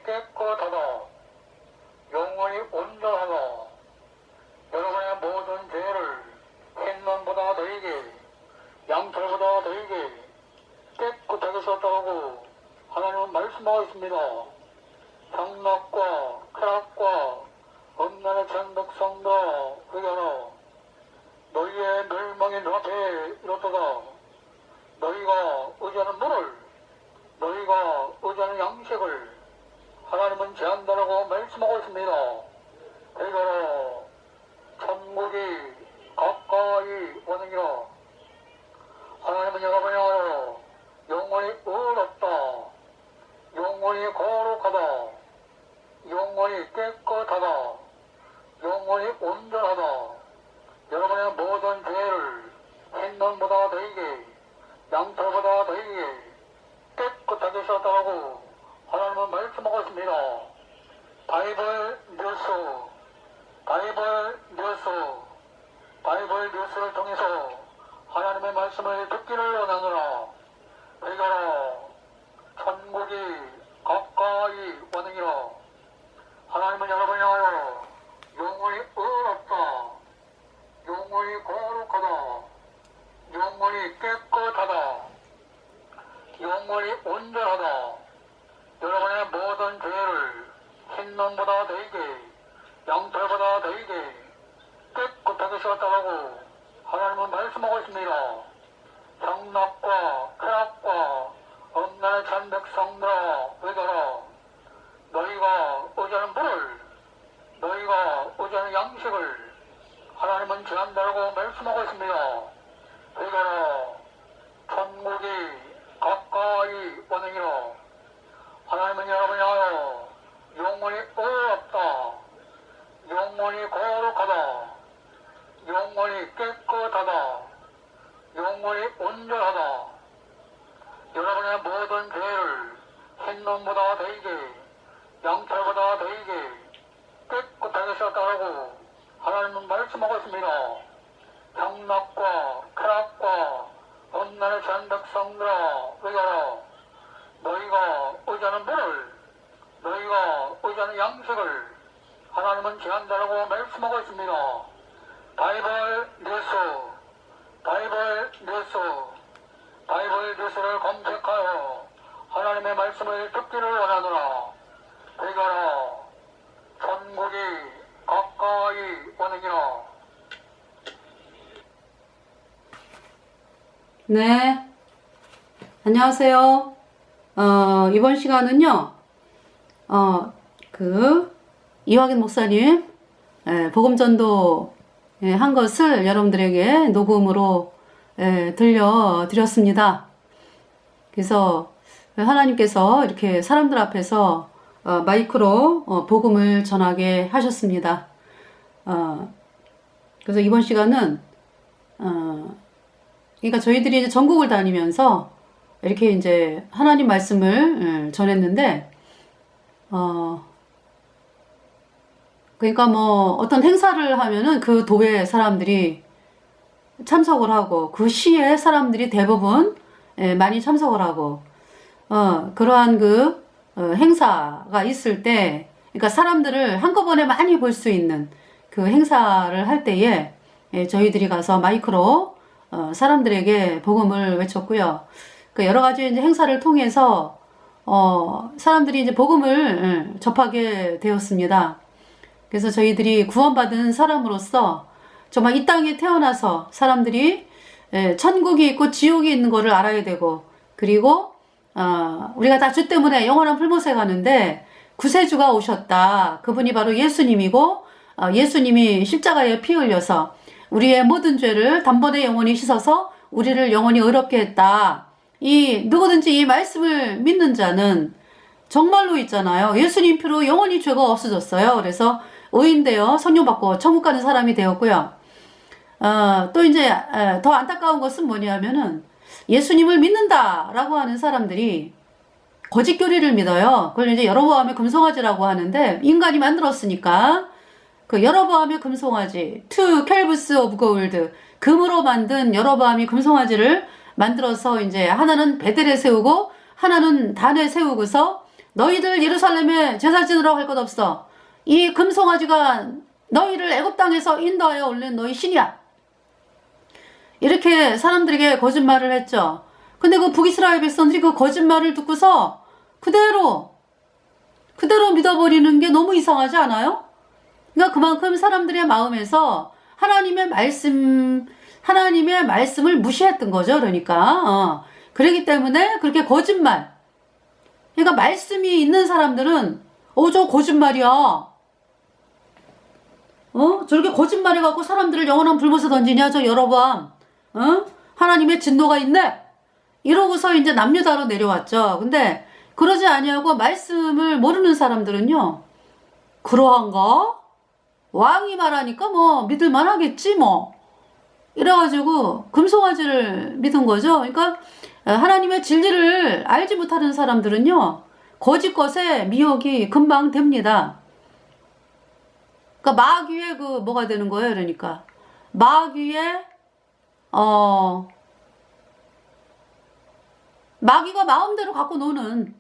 깨끗하다. 영원히 온전하다. 여러분의 모든 죄를 흰눈보다 더이게 양털보다 더이게 깨끗하게 썼다고 하나님은 말씀하고 있습니다. 향락과 쾌락과 엄난의 천백성들아 회개하라. 너희의 멸망이 눈앞에 이렇도다. 너희가 의지하는 물을 너희가 의지하는 양식을 하나님은 제한다라고 말씀하고 있습니다. 회개하라. 천국이 가까이 오느니라. 하나님은 여러분이 알아. 영원히 의롭다. 영원히 거룩하다. 영원히 깨끗하다. 영원히 온전하다. 여러분의 모든 죄를 흰눈보다 더이게 양털보다 더이게 깨끗하게 썼다고 하나님은 말씀하고 있습니다. 바이블 뉴스를 통해서 하나님의 말씀을 듣기를 원하노라. 회개하라. 천국이 가까이 오느니라. 하나님은 여러분이 하여 영원히 의롭다. 영원히 거룩하다. 영원히 깨끗하다. 영원히 온전하다. 여러분의 모든 죄를 흰눈보다 더이게 양털보다 더이게 깨끗하게 씻었다고 하나님은 말씀하고 있습니다. 향락과 쾌락과 엄난의 천백성들아 회개하라. 너희가 의지하는 물을 너희가 의지하는 양식을 하나님은 제한다라고 말씀하고 있습니다. 회개하라. 천국이 가까이 오느니라. 하나님은 여러분이 하여 영원히 의롭다. 영원히 거룩하다. 영원히 깨끗하다. 영원히 온전하다. 여러분의 모든 죄를 흰눈보다 더이게 양털보다 더이게 깨끗하게 씻었다고 하나님은 말씀하고 있습니다. 향락과 쾌락과 엄난의 천백성들아 회개하라. 너희가 의지하는 물을 너희가 의지하는 양식을 하나님은 제한다라고 말씀하고 있습니다. 바이블 뉴스를 검색하여 하나님의 말씀을 듣기를 원하노라. 회개하라. 천국이 가까이 오느니라. 네, 안녕하세요. 이번 시간은요, 이화긴 목사님, 복음전도 한 것을 여러분들에게 녹음으로 들려드렸습니다. 그래서 하나님께서 이렇게 사람들 앞에서 마이크로 복음을 전하게 하셨습니다. 그래서 이번 시간은, 그러니까 저희들이 이제 전국을 다니면서 이렇게 이제 하나님 말씀을 전했는데, 그러니까 뭐 어떤 행사를 하면은 그 도회 사람들이 참석을 하고 그 시의 사람들이 대부분 많이 참석을 하고 그러한 그 행사가 있을 때, 그러니까 사람들을 한꺼번에 많이 볼 수 있는 그 행사를 할 때에 저희들이 가서 마이크로 사람들에게 복음을 외쳤고요. 그 여러 가지 이제 행사를 통해서 사람들이 이제 복음을 접하게 되었습니다. 그래서 저희들이 구원받은 사람으로서 정말 이 땅에 태어나서 사람들이 천국이 있고 지옥이 있는 것을 알아야 되고, 그리고 우리가 다 주 때문에 영원한 풀못에 가는데 구세주가 오셨다. 그분이 바로 예수님이고, 예수님이 십자가에 피 흘려서 우리의 모든 죄를 단번에 영원히 씻어서 우리를 영원히 의롭게 했다. 누구든지 이 말씀을 믿는 자는 정말로 있잖아요. 예수님 피로 영원히 죄가 없어졌어요. 그래서 의인되어 성령 받고 천국 가는 사람이 되었고요. 또 이제 더 안타까운 것은 뭐냐면은 예수님을 믿는다라고 하는 사람들이 거짓 교리를 믿어요. 그걸 이제 여로보암의 금송아지라고 하는데, 인간이 만들었으니까 그 여로보암의 금송아지, two calves of gold, 금으로 만든 여로보암이 금송아지를 만들어서 이제 하나는 베델에 세우고 하나는 단에 세우고서 너희들 예루살렘에 제사 지내라고 할 것 없어. 이 금송아지가 너희를 애굽 땅에서 인도하여 올린 너희 신이야. 이렇게 사람들에게 거짓말을 했죠. 근데 그 북이스라엘 백성들이 그 거짓말을 듣고서 그대로 믿어버리는 게 너무 이상하지 않아요? 그러니까 그만큼 사람들의 마음에서 하나님의 말씀을 무시했던 거죠. 그러니까 그렇기 때문에 그렇게 거짓말. 그러니까 말씀이 있는 사람들은 저 거짓말이야. 저렇게 거짓말해갖고 사람들을 영원한 불못에 던지냐, 저 여러밤. 하나님의 진노가 있네. 이러고서 이제 남유다로 내려왔죠. 근데 그러지 아니하고 말씀을 모르는 사람들은요, 그러한가? 왕이 말하니까 뭐 믿을만 하겠지 뭐. 이래가지고 금송아지를 믿은 거죠. 그러니까 하나님의 진리를 알지 못하는 사람들은요, 거짓 것에 미혹이 금방 됩니다. 그러니까 마귀의 뭐가 되는 거예요. 그러니까 마귀의 마귀가 마음대로 갖고 노는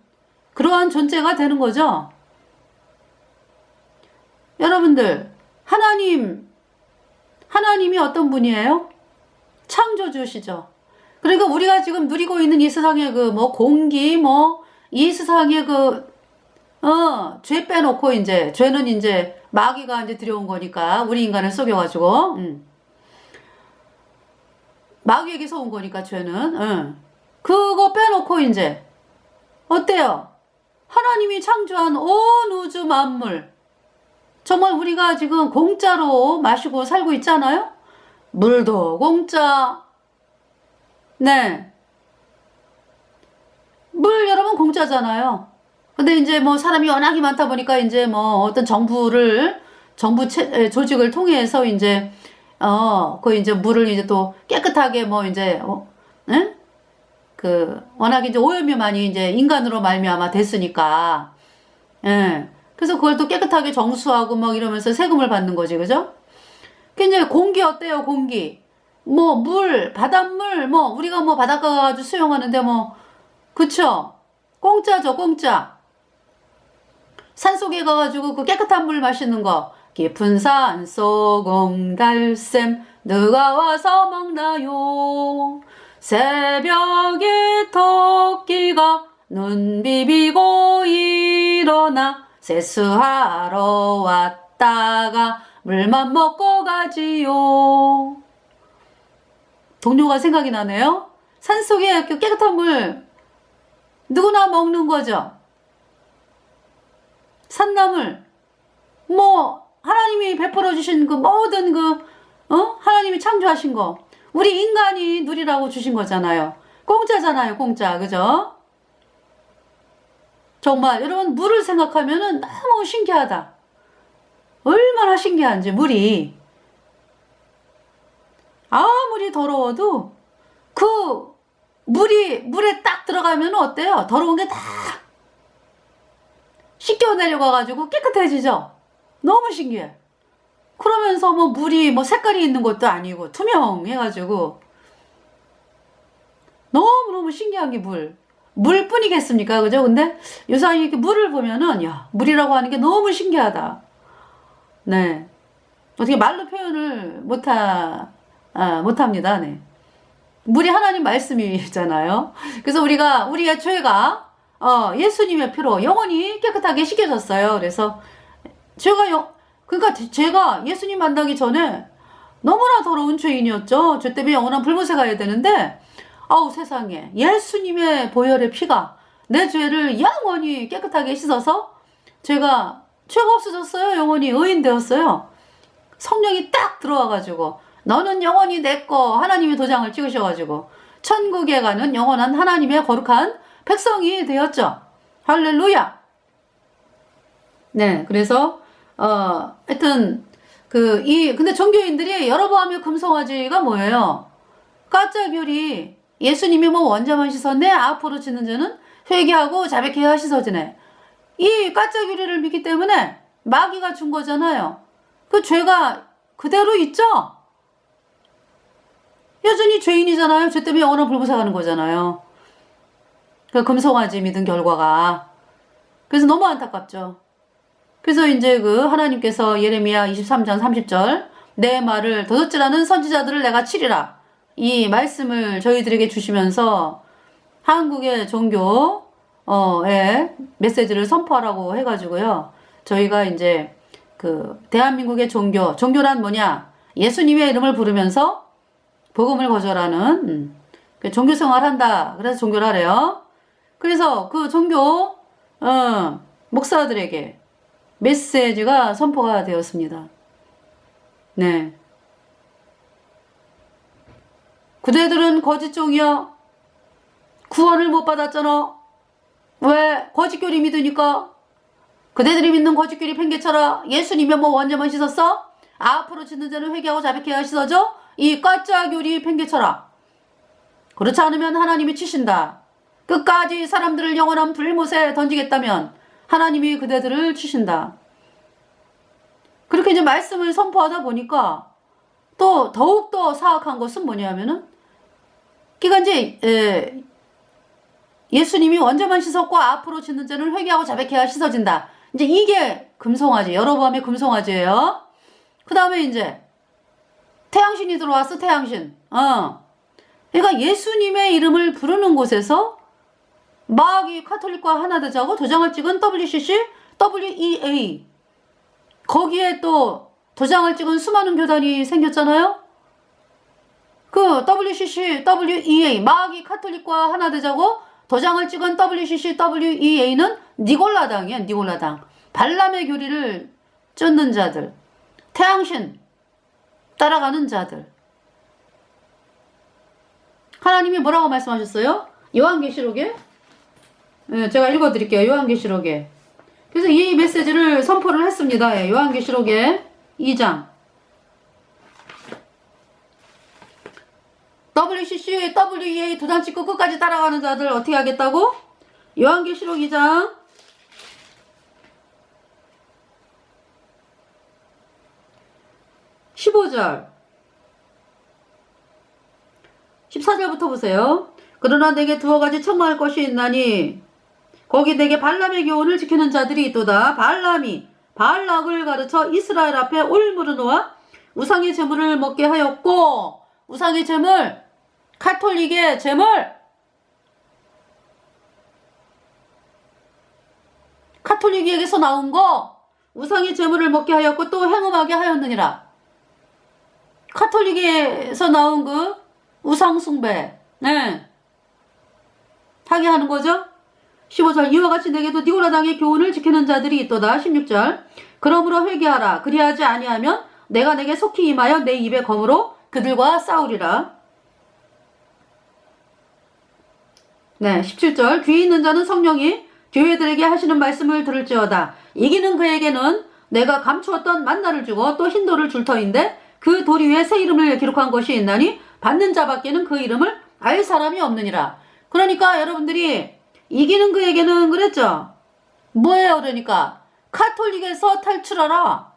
그러한 존재가 되는 거죠. 여러분들, 하나님이 어떤 분이에요? 창조주시죠. 그러니까 우리가 지금 누리고 있는 이 세상의 공기, 이 세상의 죄 빼놓고 죄는 마귀가 들여온 거니까, 우리 인간을 속여가지고, 마귀에게서 온 거니까, 죄는, 그거 빼놓고 어때요? 하나님이 창조한 온 우주 만물, 정말 우리가 지금 공짜로 마시고 살고 있잖아요? 물도 공짜. 네. 물 여러분 공짜잖아요. 근데 사람이 워낙에 많다 보니까 어떤 정부 조직을 통해서 물을 또 깨끗하게 예? 워낙 오염이 많이 인간으로 말미암아 됐으니까. 예. 그래서 그걸 또 깨끗하게 정수하고 이러면서 세금을 받는 거지, 그죠? 공기 어때요, 공기? 물, 바닷물, 우리가 바닷가 가가지고 수영하는데 그쵸? 공짜죠, 공짜. 산속에 가가지고 그 깨끗한 물 마시는 거. 깊은 산속 옹달샘 누가 와서 먹나요? 새벽에 토끼가 눈 비비고 일어나 세수하러 왔다가 물만 먹고 가지요. 동료가 생각이 나네요. 산속에 깨끗한 물 누구나 먹는 거죠. 산나물 하나님이 베풀어 주신 모든 하나님이 창조하신 거 우리 인간이 누리라고 주신 거잖아요. 공짜잖아요, 공짜. 그죠? 정말 여러분, 물을 생각하면은 너무 신기하다. 얼마나 신기한지. 물이 아무리 더러워도 물에 딱 들어가면 어때요? 더러운 게 다 씻겨 내려가가지고 깨끗해지죠? 너무 신기해. 그러면서 물이 색깔이 있는 것도 아니고 투명해가지고 너무너무 신기한 게 물뿐이겠습니까? 그죠? 근데 요새 이렇게 물을 보면은, 야, 물이라고 하는 게 너무 신기하다. 네. 어떻게 말로 표현을 못합니다. 네. 물이 하나님 말씀이잖아요. 그래서 우리의 죄가, 예수님의 피로 영원히 깨끗하게 씻겨졌어요. 그래서 그러니까 제가 예수님 만나기 전에 너무나 더러운 죄인이었죠. 죄 때문에 영원한 불못에 가야 되는데, 세상에. 예수님의 보혈의 피가 내 죄를 영원히 깨끗하게 씻어서 죄가 없어졌어요. 영원히 의인 되었어요. 성령이 딱 들어와가지고, 너는 영원히 내 거, 하나님의 도장을 찍으셔가지고, 천국에 가는 영원한 하나님의 거룩한 백성이 되었죠. 할렐루야! 네, 그래서, 하여튼, 근데 종교인들이 여러 번 하면 금송아지가 뭐예요? 가짜교리, 예수님이 원자만 씻었네, 앞으로 지는 자는 회개하고 자백해야 씻어지네. 이 가짜교리를 믿기 때문에 마귀가 준 거잖아요. 그 죄가 그대로 있죠? 여전히 죄인이잖아요. 죄 때문에 영원한 불못에 가는 거잖아요. 그 금송아지 믿은 결과가. 그래서 너무 안타깝죠. 그래서 이제 그 하나님께서 예레미야 23장 30절 내 말을 도둑질하는 선지자들을 내가 치리라. 이 말씀을 저희들에게 주시면서 한국의 종교의 메시지를 선포하라고 해가지고요. 저희가 이제 그 대한민국의 종교란 뭐냐? 예수님의 이름을 부르면서 복음을 거절하는 종교 생활한다. 그래서 종교를 하래요. 그래서 그 종교 목사들에게 메시지가 선포가 되었습니다. 네. 그대들은 거짓종이야. 구원을 못 받았잖아. 왜? 거짓교리 믿으니까. 그대들이 믿는 거짓교리 팽개쳐라. 예수님이 뭐 원죄만 씻었어? 앞으로 짓는 자는 회개하고 자백해야 씻어져? 이 가짜교리 팽개쳐라. 그렇지 않으면 하나님이 치신다. 끝까지 사람들을 영원한 불못에 던지겠다면 하나님이 그대들을 치신다. 그렇게 이제 말씀을 선포하다 보니까 또 더욱더 사악한 것은 뭐냐면은 그러니까 이제 예수님이 원죄만 씻었고 앞으로 짓는 죄는 회개하고 자백해야 씻어진다. 이제 이게 금송아지, 여로보암의 금송아지예요. 그 다음에 이제 태양신이 들어왔어. 태양신. 그러니까 예수님의 이름을 부르는 곳에서 마귀 카톨릭과 하나 되자고 도장을 찍은 WCC, WEA 거기에 또 도장을 찍은 수많은 교단이 생겼잖아요. 그 WCC, WEA 마귀 카톨릭과 하나 되자고 도장을 찍은 WCC, WEA는 니골라당이야. 니골라당. 발람의 교리를 쫓는 자들, 태양신 따라가는 자들. 하나님이 뭐라고 말씀하셨어요? 요한계시록에? 제가 읽어드릴게요. 요한계시록에. 그래서 이 메시지를 선포를 했습니다. 요한계시록에 2장. WCC, WEA 도장 찍고 끝까지 따라가는 자들 어떻게 하겠다고? 요한계시록 2장 15절 14절부터 보세요. 그러나 내게 두어 가지 청망할 것이 있나니 거기 내게 발람의 교훈을 지키는 자들이 있도다. 발람이 발락을 가르쳐 이스라엘 앞에 올무를 놓아 우상의 제물을 먹게 하였고, 우상의 제물, 카톨릭의 제물, 카톨릭에게서 나온 거 우상의 제물을 먹게 하였고 또 행음하게 하였느니라. 카톨릭에서 나온 그 우상 숭배, 하게 하는 거죠. 15절 이와 같이 내게도 니고라당의 교훈을 지키는 자들이 있도다. 16절 그러므로 회개하라. 그리하지 아니하면 내가 내게 속히 임하여 내 입의 검으로 그들과 싸우리라. 17절 귀 있는 자는 성령이 교회들에게 하시는 말씀을 들을지어다. 이기는 그에게는 내가 감추었던 만나를 주고 또 흰 돌을 줄 터인데 그 돌 위에 새 이름을 기록한 것이 있나니 받는 자밖에는 그 이름을 알 사람이 없느니라. 그러니까 여러분들이 이기는 그에게는 그랬죠. 뭐예요? 그러니까 카톨릭에서 탈출하라.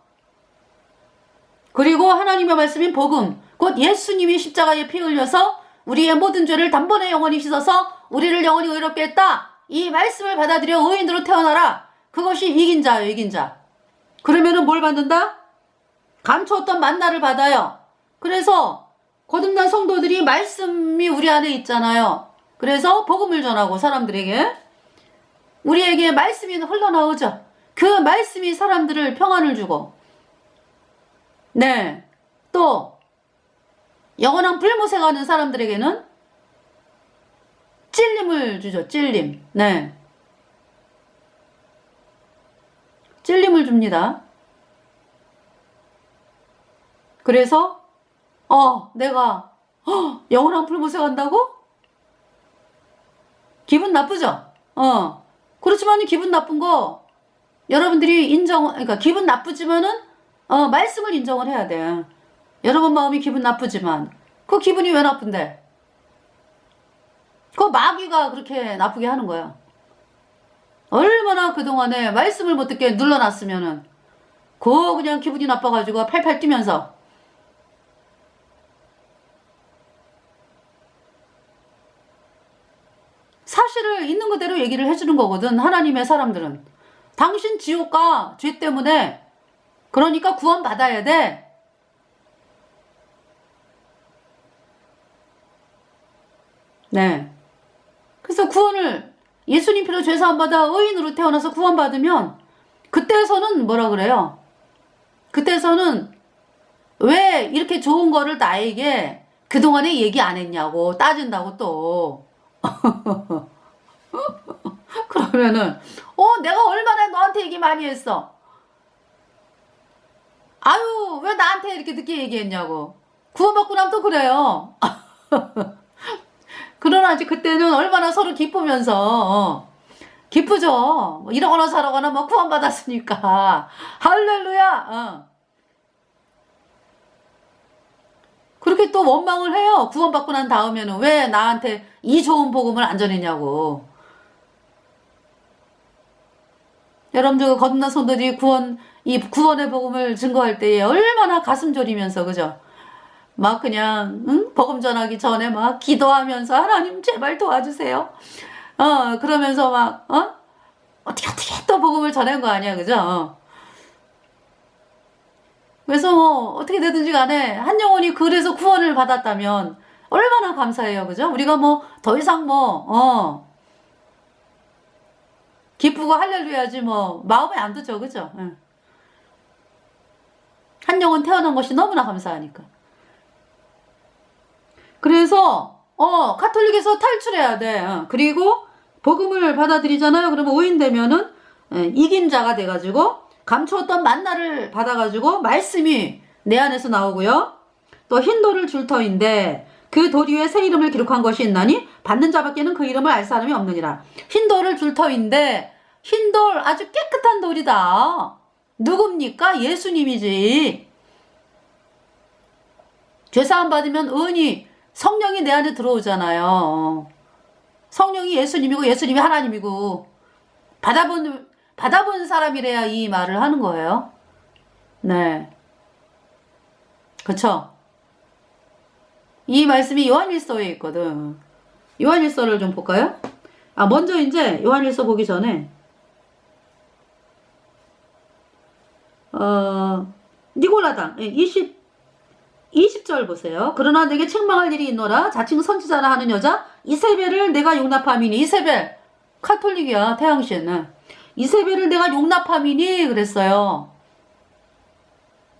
그리고 하나님의 말씀인 복음, 곧 예수님이 십자가에 피 흘려서 우리의 모든 죄를 단번에 영원히 씻어서 우리를 영원히 의롭게 했다. 이 말씀을 받아들여 의인으로 태어나라. 그것이 이긴 자예요. 이긴 자. 그러면은 뭘 받는다? 감추었던 만나를 받아요. 그래서 거듭난 성도들이 말씀이 우리 안에 있잖아요. 그래서 복음을 전하고 사람들에게 우리에게 말씀이 흘러나오죠. 그 말씀이 사람들을 평안을 주고 또 영원한 불못에 가는 사람들에게는 찔림을 주죠. 찔림. 찔림을 줍니다. 그래서 내가 영원한 불못에 간다고? 기분 나쁘죠? 그렇지만 기분 나쁜 거 여러분들이 그러니까 기분 나쁘지만은 말씀을 인정을 해야 돼. 여러분 마음이 기분 나쁘지만 그 기분이 왜 나쁜데? 그 마귀가 그렇게 나쁘게 하는 거야. 얼마나 그동안에 말씀을 못 듣게 눌러놨으면은 그냥 기분이 나빠가지고 팔팔 뛰면서 사실을 있는 그대로 얘기를 해주는 거거든. 하나님의 사람들은 당신 지옥 가. 죄 때문에. 그러니까 구원 받아야 돼. 네. 그래서 구원을 예수님 피로 죄 사함 받아 의인으로 태어나서 구원 받으면 그때서는 뭐라 그래요? 그때서는 왜 이렇게 좋은 거를 나에게 그동안에 얘기 안 했냐고 따진다고 또. 그러면은 내가 얼마나 너한테 얘기 많이 했어. 아유 왜 나한테 이렇게 늦게 얘기했냐고. 구원받고 나면 또 그래요. 그러나 이제 그때는 얼마나 서로 기쁘면서 기쁘죠. 뭐 이러거나 저러거나 뭐 구원받았으니까 할렐루야. 그렇게 또 원망을 해요. 구원받고 난 다음에는 왜 나한테 이 좋은 복음을 안 전했냐고. 여러분들 거듭난 성도들이 이 구원의 복음을 증거할 때에 얼마나 가슴 졸이면서 그죠? 막 그냥 복음 전하기 전에 막 기도하면서 하나님 제발 도와주세요. 그러면서 막 어떻게 또 복음을 전한 거 아니야, 그죠? 그래서 뭐 어떻게 되든지 간에 한 영혼이 그래서 구원을 받았다면 얼마나 감사해요, 그죠? 우리가 뭐 더 이상 기쁘고 할렐루야지 뭐 마음에 안 드죠, 그죠? 한 영혼 태어난 것이 너무나 감사하니까. 그래서 가톨릭에서 탈출해야 돼. 그리고 복음을 받아들이잖아요. 그러면 의인 되면은 이긴 자가 돼가지고 감추었던 만나를 받아가지고 말씀이 내 안에서 나오고요. 또 흰 돌을 줄 터인데 그 돌 위에 새 이름을 기록한 것이 있나니 받는 자밖에는 그 이름을 알 사람이 없느니라. 흰 돌을 줄 터인데 흰 돌 아주 깨끗한 돌이다. 누굽니까? 예수님이지. 죄사함 받으면 은이 성령이 내 안에 들어오잖아요. 성령이 예수님이고 예수님이 하나님이고 받아본 사람이래야 이 말을 하는 거예요. 네. 그쵸? 이 말씀이 요한일서에 있거든. 요한일서를 좀 볼까요? 먼저 이제 요한일서 보기 전에 니골라당 20절 보세요. 그러나 내게 책망할 일이 있노라. 자칭 선지자라 하는 여자 이세벨을 내가 용납함이니. 이세벨 카톨릭이야, 태양신. 이세벨을 내가 용납함이니 그랬어요.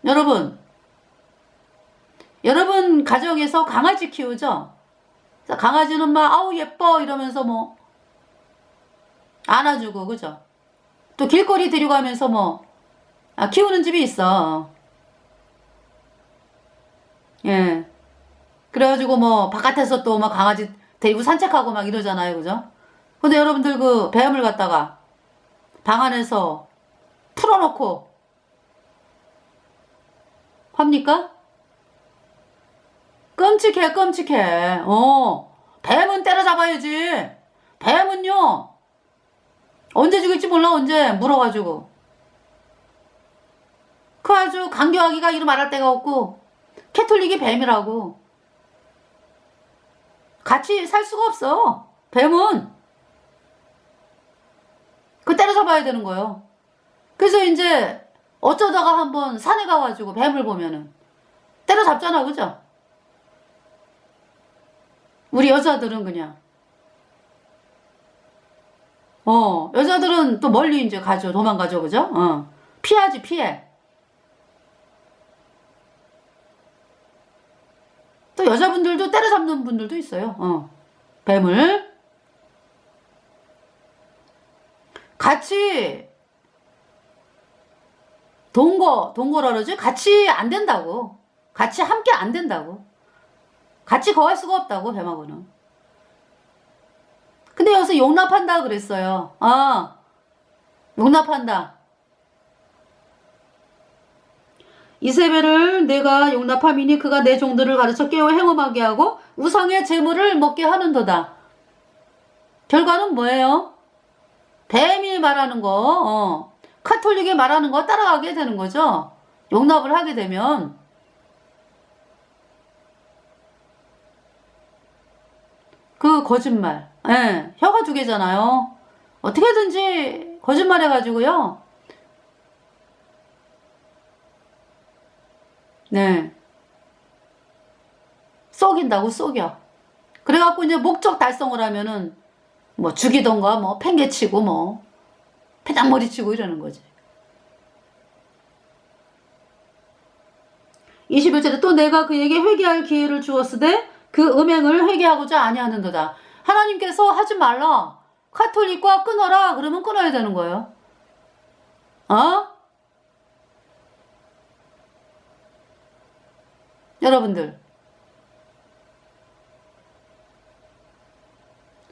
여러분 가정에서 강아지 키우죠? 강아지는 막 아우 예뻐 이러면서 뭐 안아주고 그죠? 또 길거리 데리고 가면서 키우는 집이 있어. 예. 그래가지고 바깥에서 또 강아지 데리고 산책하고 막 이러잖아요, 그죠? 근데 여러분들 그 배암을 갖다가 방 안에서 풀어놓고 합니까? 끔찍해. 뱀은 때려잡아야지. 뱀은요 언제 죽일지 몰라. 언제 물어가지고 그 아주 강교하기가 이루 말할 데가 없고 캐톨릭이 뱀이라고. 같이 살 수가 없어. 뱀은 그 때려잡아야 되는 거예요. 그래서 이제 어쩌다가 한번 산에 가가지고 뱀을 보면은 때려잡잖아, 그죠? 우리 여자들은 그냥 여자들은 또 멀리 이제 가죠. 도망가죠, 그죠? 피하지, 피해. 또 여자분들도 때려잡는 분들도 있어요. 뱀을 같이 동거라 그러지? 같이 안 된다고. 같이 함께 안 된다고. 같이 거할 수가 없다고, 뱀하고는. 근데 여기서 용납한다 그랬어요. 용납한다. 이세벨을 내가 용납함이니 그가 내 종들을 가르쳐 깨워 행음하게 하고 우상의 재물을 먹게 하는도다. 결과는 뭐예요? 뱀이 말하는 거, 카톨릭이 말하는 거 따라가게 되는 거죠. 용납을 하게 되면. 그 거짓말. 혀가 두 개잖아요. 어떻게든지 거짓말 해가지고요. 네. 속인다고 속여. 그래갖고 이제 목적 달성을 하면은 뭐 죽이던가 뭐 팽개치고 뭐 패장머리 치고 이러는 거지. 21절에 또 내가 그에게 회개할 기회를 주었으되 그 음행을 회개하고자 아니하는도다. 하나님께서 하지 말라. 카톨릭과 끊어라. 그러면 끊어야 되는 거예요. 어? 여러분들.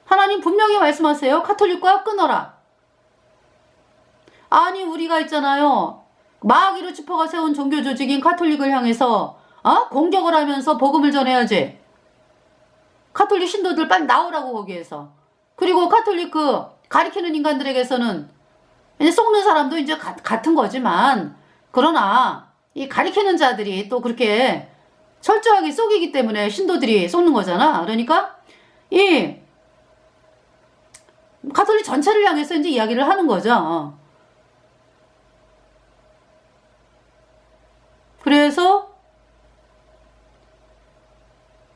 하나님 분명히 말씀하세요. 카톨릭과 끊어라. 아니 우리가 있잖아요. 마귀로 지퍼가 세운 종교 조직인 카톨릭을 향해서 공격을 하면서 복음을 전해야지. 카톨릭 신도들 빨리 나오라고 거기에서. 그리고 카톨릭 가리키는 인간들에게서는 이제 속는 사람도 이제 같은 거지만 그러나 이 가리키는 자들이 또 그렇게 철저하게 속이기 때문에 신도들이 속는 거잖아. 그러니까 이 가톨릭 전체를 향해서 이제 이야기를 하는 거죠. 그래서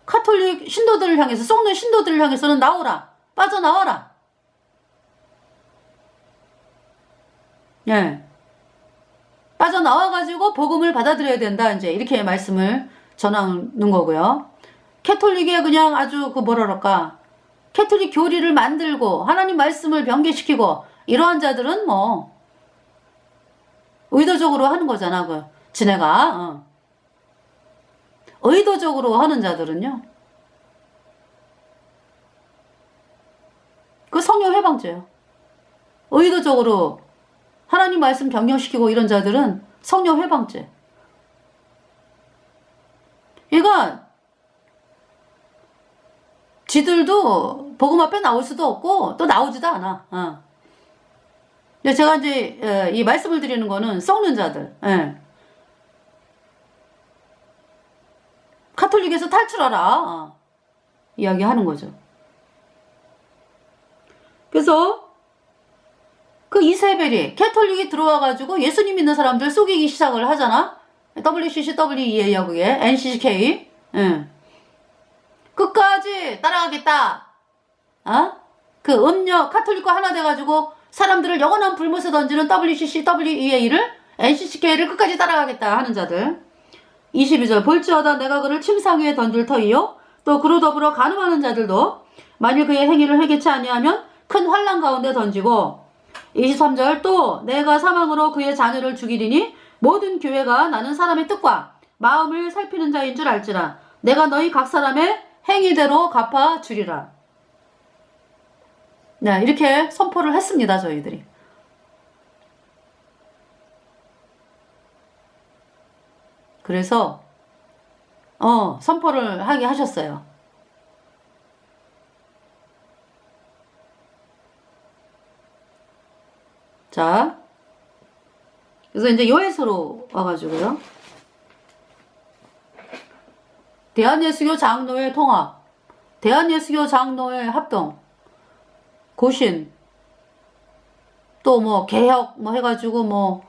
카톨릭 신도들을 향해서 속는 신도들을 향해서는 나오라. 빠져나와라. 예. 빠져나와가지고 복음을 받아들여야 된다. 이제 이렇게 말씀을 전하는 거고요. 캐톨릭에 그냥 아주 뭐랄까. 캐톨릭 교리를 만들고 하나님 말씀을 변개시키고 이러한 자들은 뭐 의도적으로 하는 거잖아. 지네가 의도적으로 하는 자들은요. 그 성령 해방죄예요. 의도적으로 하나님 말씀 변경시키고 이런 자들은 성령 해방죄. 그러니까 지들도 복음 앞에 나올 수도 없고 또 나오지도 않아. 근데 제가 이제 이 말씀을 드리는 거는 썩는 자들. 카톨릭에서 탈출하라. 이야기하는 거죠. 그래서 그 이세벨이 캐톨릭이 들어와가지고 예수님 믿는 사람들 속이기 시작을 하잖아. WCCWEA하고 NCCK. 끝까지 따라가겠다. 그 음력 카톨릭과 하나 돼가지고 사람들을 영원한 불못에 던지는 WCCWEA를 NCCK를 끝까지 따라가겠다 하는 자들. 22절 볼지어다 내가 그를 침상 위에 던질 터이요 또 그로 더불어 간음하는 자들도 만일 그의 행위를 회개치 아니하면 큰 환난 가운데 던지고 23절 또 내가 사망으로 그의 자녀를 죽이리니 모든 교회가 나는 사람의 뜻과 마음을 살피는 자인 줄 알지라 내가 너희 각 사람의 행위대로 갚아주리라. 네, 이렇게 선포를 했습니다. 저희들이. 그래서 선포를 하게 하셨어요. 자, 그래서 이제 여에서로 와가지고요. 대한예수교 장로회 통합, 대한예수교 장로회 합동, 고신, 또 뭐 개혁 뭐 해가지고 뭐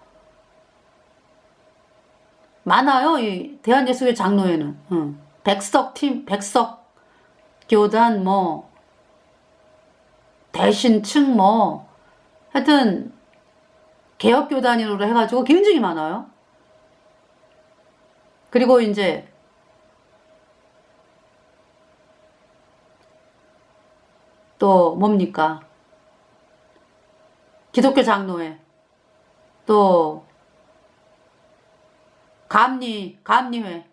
많아요. 이 대한예수교 장로회는. 백석 교단 뭐 대신층 뭐 하여튼 개혁교단으로 해가지고 굉장히 많아요. 그리고 이제 또 뭡니까? 기독교 장로회 또 감리회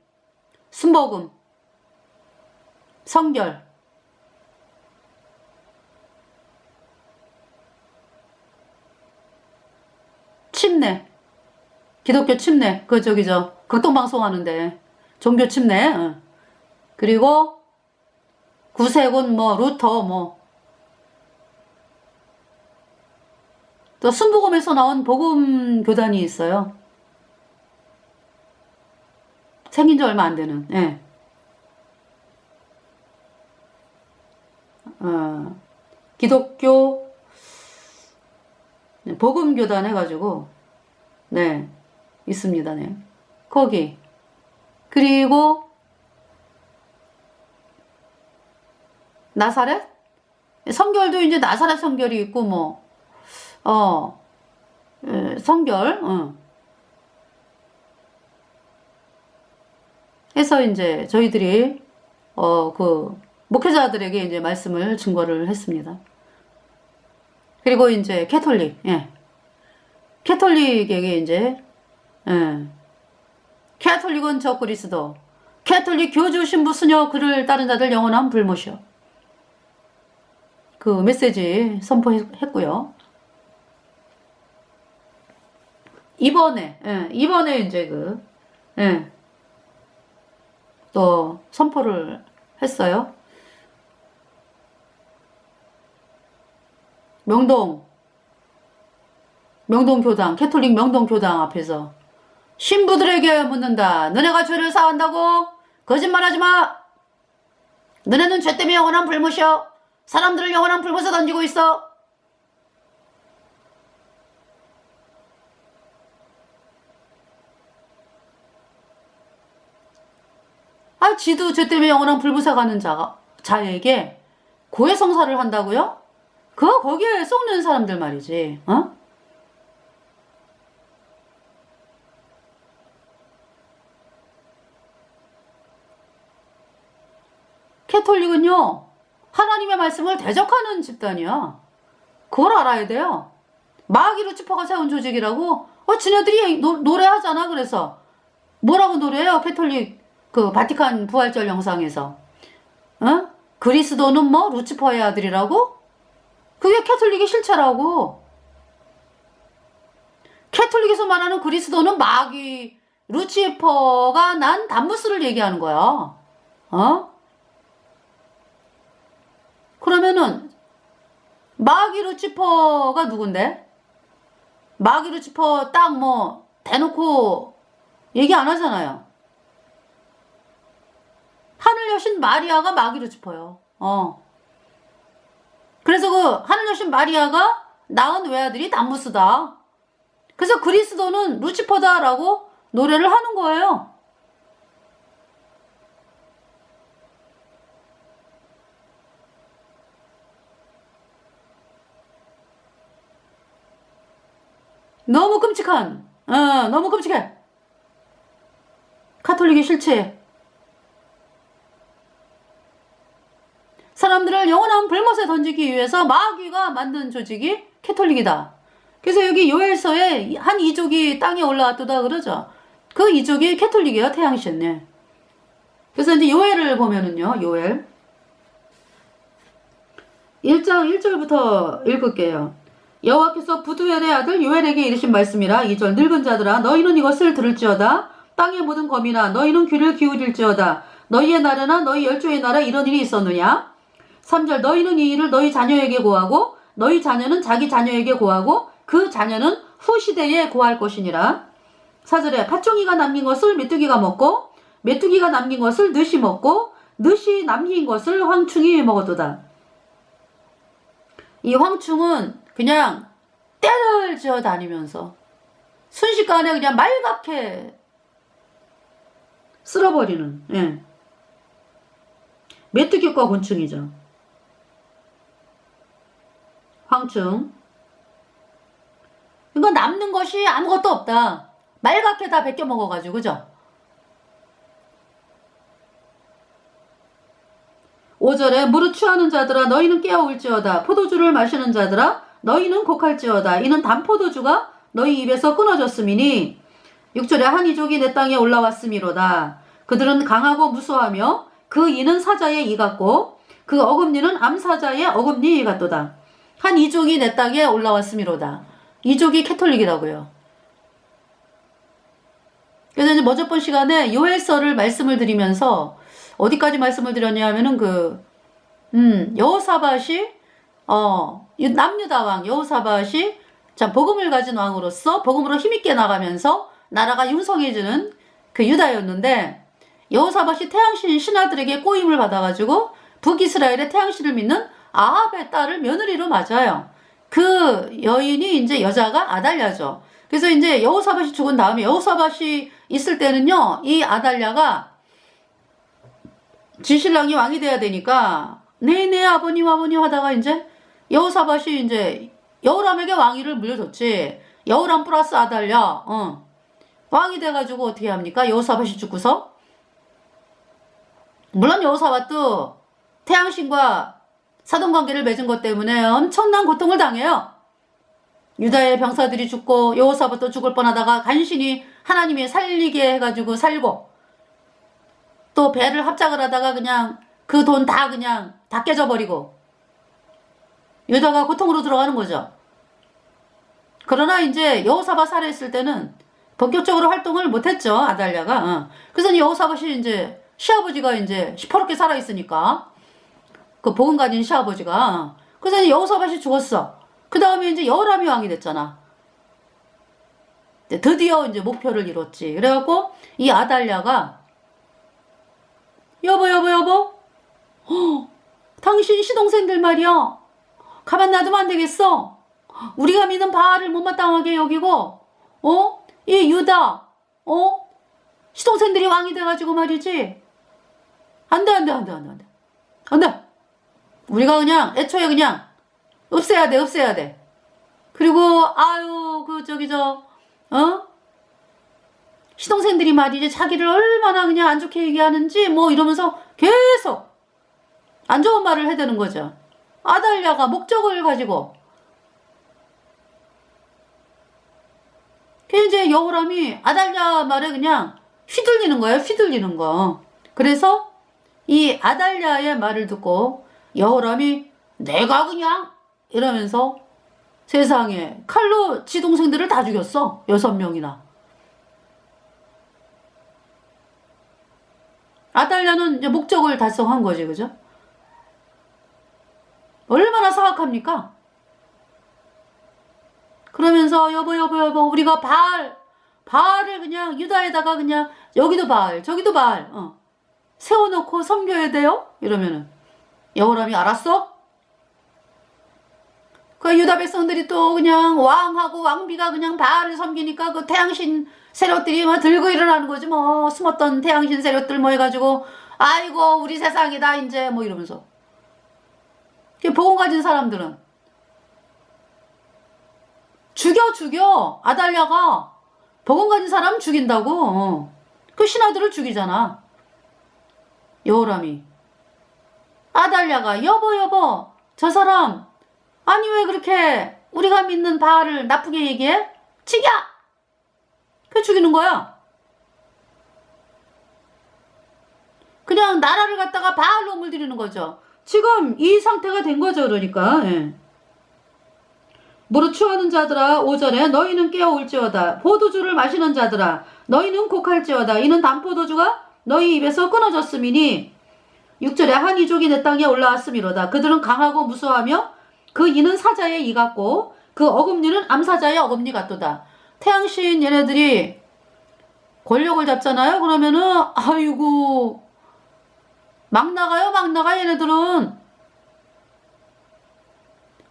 순복음 성결 침례 기독교 침례 극동방송 하는데 종교 침례 그리고 구세군 뭐 루터 뭐 또 순복음에서 나온 복음 교단이 있어요. 생긴 지 얼마 안 되는. 기독교 복음교단 해가지고 네 있습니다. 네 거기 그리고 나사렛 성결도 이제 나사렛 성결이 있고 뭐 성결 해서 이제 저희들이 그 목회자들에게 이제 말씀을 증거를 했습니다. 그리고 이제 캐톨릭, 캐톨릭에게 이제, 캐톨릭은 저 그리스도, 캐톨릭 교주 신부 수녀 그를 따른 자들 영원한 불못이요. 그 메시지 선포했고요. 이번에 이제 또 선포를 했어요. 명동교당, 캐톨릭 명동교당 앞에서 신부들에게 묻는다. 너네가 죄를 사한다고? 거짓말하지 마. 너네는 죄 때문에 영원한 불못이여. 사람들을 영원한 불못에 던지고 있어. 지도 죄 때문에 영원한 불못에 가는 자에게 고해성사를 한다고요? 거기에 속는 사람들 말이지, 캐톨릭은요, 하나님의 말씀을 대적하는 집단이야. 그걸 알아야 돼요. 마귀 루치퍼가 세운 조직이라고? 지네들이 노래하잖아, 그래서. 뭐라고 노래해요, 캐톨릭, 바티칸 부활절 영상에서. 그리스도는 뭐, 루치퍼의 아들이라고? 그게 캐톨릭의 실체라고. 캐톨릭에서 말하는 그리스도는 마귀, 루치퍼가 난 담무스를 얘기하는 거야. 그러면은 마귀 루치퍼가 누군데? 마귀 루치퍼 딱 뭐 대놓고 얘기 안 하잖아요. 하늘 여신 마리아가 마귀 루치퍼요. 그래서 그 하늘 여신 마리아가 낳은 외아들이 담무스다. 그래서 그리스도는 루치퍼다라고 노래를 하는 거예요. 너무 끔찍한, 너무 끔찍해. 카톨릭의 실체. 사람들을 영원한 불못에 던지기 위해서 마귀가 만든 조직이 캐톨릭이다. 그래서 여기 요엘서에 한 이족이 땅에 올라왔다 그러죠. 그 이족이 캐톨릭이에요, 태양신. 네. 그래서 이제 요엘을 보면은요, 요엘 1장 1절부터 읽을게요. 여호와께서 부두엘의 아들 요엘에게 이르신 말씀이라. 2절 늙은 자들아 너희는 이것을 들을지어다. 땅의 모든 거민아 너희는 귀를 기울일지어다. 너희의 나라나 너희 열조의 나라 이런 일이 있었느냐. 3절 너희는 이 일을 너희 자녀에게 고하고 너희 자녀는 자기 자녀에게 고하고 그 자녀는 후 시대에 고할 것이니라. 4절에 팥종이가 남긴 것을 메뚜기가 먹고 메뚜기가 남긴 것을 늑이 먹고 늑이 남긴 것을 황충이 먹었도다. 이 황충은 그냥 때를 지어 다니면서 순식간에 그냥 말갛게 쓸어버리는, 메뚜기과 곤충이죠. 황충. 이거 남는 것이 아무것도 없다. 말갛게 다 베껴 먹어가지고, 그죠? 5절에 무릇 취하는 자들아 너희는 깨어올지어다. 포도주를 마시는 자들아 너희는 곡할지어다. 이는 단포도주가 너희 입에서 끊어졌음이니. 6절에 한 이족이 내 땅에 올라왔음이로다. 그들은 강하고 무수하며 그 이는 사자의 이 같고 그 어금니는 암사자의 어금니 이 같도다. 한 이족이 내 땅에 올라왔음이로다. 이족이 캐톨릭이라고요. 그래서 이제 먼저번 시간에 요엘서를 말씀을 드리면서 어디까지 말씀을 드렸냐 하면은 여호사밧이 남유다 왕 여호사밧이 자 복음을 가진 왕으로서 복음으로 힘있게 나가면서 나라가 융성해지는 그 유다였는데, 여호사밧이 태양신 신하들에게 꼬임을 받아가지고 북이스라엘의 태양신을 믿는 아합의 딸을 며느리로 맞아요. 그 여인이 이제 여자가 아달랴죠. 그래서 이제 여호사밧이 죽은 다음에 여호사밧이 있을 때는요, 이 아달랴가 지 신랑이 왕이 돼야 되니까 네네 아버님 하다가 이제 여호사밧이 이제 여호람에게 왕위를 물려줬지. 여호람 플러스 아달랴 왕이 돼가지고 어떻게 합니까? 여호사밧이 죽고서 물론 여호사밧도 태양신과 사돈관계를 맺은 것 때문에 엄청난 고통을 당해요. 유다의 병사들이 죽고 여호사밧도 죽을 뻔하다가 간신히 하나님이 살리게 해가지고 살고, 또 배를 합작을 하다가 그냥 그 돈 다 그냥 다 깨져버리고 유다가 고통으로 들어가는 거죠. 그러나 이제 여호사밧 살아있을 때는 본격적으로 활동을 못했죠, 아달랴가. 그래서 여호사밧이 이제 시아버지가 이제 시퍼렇게 살아있으니까, 그 복음 가진 시아버지가. 그래서 여호사밧이 죽었어. 그 다음에 이제 여호람이 왕이 됐잖아. 드디어 이제 목표를 이뤘지. 그래갖고 이 아달랴가 여보 당신 시동생들 말이야, 가만 놔두면 안 되겠어. 우리가 믿는 바알을 못마땅하게 여기고 이 유다 시동생들이 왕이 돼가지고 말이지, 안돼. 우리가 그냥 애초에 그냥 없애야 돼. 그리고 아유 시동생들이 말이지 자기를 얼마나 그냥 안 좋게 얘기하는지 뭐 이러면서 계속 안 좋은 말을 해대는 거죠. 아달랴가 목적을 가지고. 그 이제 여호람이 아달랴 말에 그냥 휘둘리는 거예요. 휘둘리는 거. 그래서 이 아달랴의 말을 듣고 여호람이 내가 그냥 이러면서 세상에 칼로 지 동생들을 다 죽였어. 6명이나. 아달랴는 이제 목적을 달성한 거지, 그죠? 얼마나 사악합니까? 그러면서 여보 우리가 바알을 그냥 유다에다가 그냥 여기도 바알 저기도 바알 세워놓고 섬겨야 돼요? 이러면은 여호람이 알았어? 그 유다 백성들이 또 그냥 왕하고 왕비가 그냥 바알을 섬기니까 그 태양신 세력들이 막 들고 일어나는 거지 뭐. 숨었던 태양신 세력들 뭐 해가지고 아이고 우리 세상이다 이제 뭐 이러면서. 복음 가진 사람들은 죽여. 아달랴가 복음 가진 사람 죽인다고. 그 신하들을 죽이잖아. 여호람이. 아달랴가 여보 저 사람 아니 왜 그렇게 우리가 믿는 바알을 나쁘게 얘기해? 죽여! 그 죽이는 거야. 그냥 나라를 갖다가 바알로 물들이는 거죠. 지금 이 상태가 된 거죠. 그러니까 무릇 취하는 자들아 5절에 너희는 깨어올지어다. 포도주를 마시는 자들아 너희는 곡할지어다. 이는 단포도주가 너희 입에서 끊어졌음이니 6절에 한 이족이 내 땅에 올라왔음이로다. 그들은 강하고 무수하며 그 이는 사자의 이 같고 그 어금니는 암사자의 어금니 같도다. 태양신 얘네들이 권력을 잡잖아요. 그러면은 아이고 막 나가 얘네들은.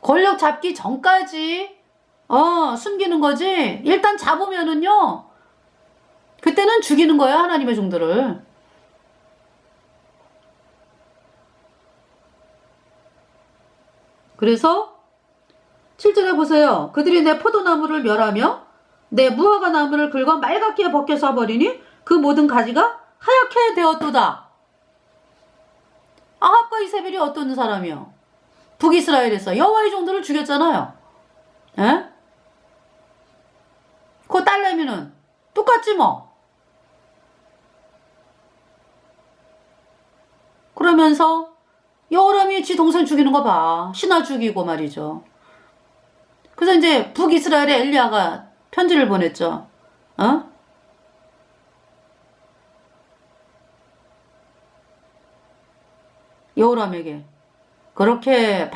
권력 잡기 전까지 숨기는 거지. 일단 잡으면은요 그때는 죽이는 거야, 하나님의 종들을. 그래서 7절에 보세요. 그들이 내 포도나무를 멸하며 내 무화과 나무를 긁어 말갛게 벗겨서 버리니 그 모든 가지가 하얗게 되었도다. 아합과 이세벨이 어떤 사람이요? 북이스라엘에서 여호와의 종들을 죽였잖아요. 에? 그 딸내미는 똑같지 뭐. 그러면서 여호람이 지 동생 죽이는 거 봐. 신하 죽이고 말이죠. 그래서 이제 북이스라엘의 엘리야가 편지를 보냈죠. 여호람에게. 그렇게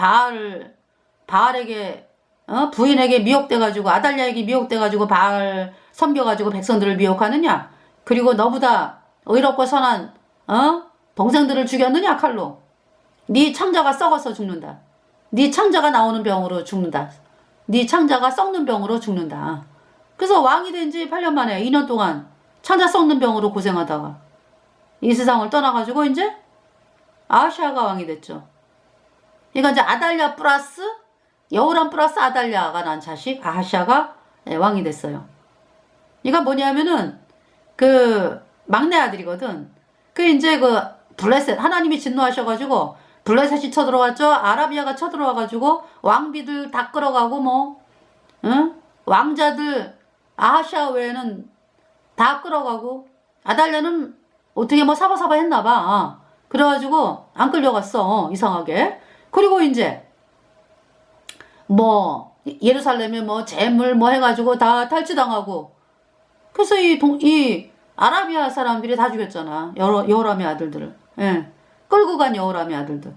바알에게 부인에게 미혹돼가지고 아달랴에게 미혹돼가지고 바알 섬겨가지고 백성들을 미혹하느냐? 그리고 너보다 의롭고 선한 동생들을 죽였느냐 칼로? 네 창자가 썩어서 죽는다. 네 창자가 나오는 병으로 죽는다. 네 창자가 썩는 병으로 죽는다. 그래서 왕이 된 지 8년 만에 2년 동안 창자 썩는 병으로 고생하다가 이 세상을 떠나가지고 이제 아하시아가 왕이 됐죠. 그러니까 이제 아달랴 플러스 여호람 플러스 아달랴가 난 자식 아하시아가 왕이 됐어요. 그러니까 뭐냐면은 그 막내 아들이거든. 그 이제 그 블레셋 하나님이 진노하셔가지고 블레셋이 쳐들어왔죠. 아라비아가 쳐들어와가지고 왕비들 다 끌어가고 뭐 응? 왕자들 아하시아 외에는 다 끌어가고 아달랴는 어떻게 뭐 사바사바 했나봐. 그래가지고 안 끌려갔어. 이상하게. 그리고 이제 뭐 예루살렘에 뭐 재물 뭐 해가지고 다 탈취당하고 그래서 이 아라비아 사람들이 다 죽였잖아. 여호람의 아들들을. 예. 끌고 간 여호람의 아들들.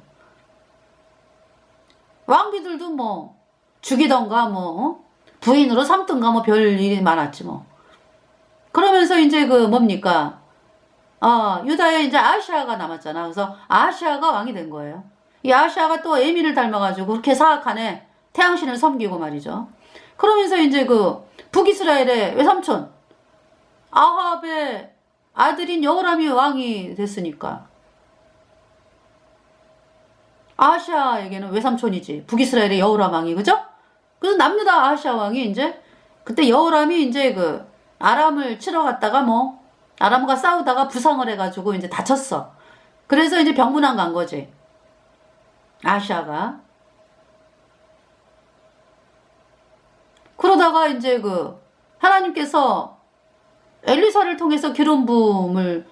왕비들도 뭐 죽이던가 뭐 부인으로 삼든가 뭐 별일이 많았지 뭐. 그러면서 이제 그 뭡니까? 유다에 이제 아하시아가 남았잖아. 그래서 아하시아가 왕이 된 거예요. 이 아하시아가 또 에미를 닮아가지고 그렇게 사악하네. 태양신을 섬기고 말이죠. 그러면서 이제 그 북이스라엘의 외삼촌 아합의 아들인 여호람이 왕이 됐으니까 아하시아에게는 외삼촌이지. 북이스라엘의 여호람 왕이 그죠? 그래서 남유다 아하시아 왕이 이제 그때 여호람이 이제 그 아람을 치러 갔다가 뭐 아람과 싸우다가 부상을 해가지고 이제 다쳤어. 그래서 이제 병문안 간 거지. 아하시아가. 그러다가 이제 그 하나님께서 엘리사를 통해서 기름 부음을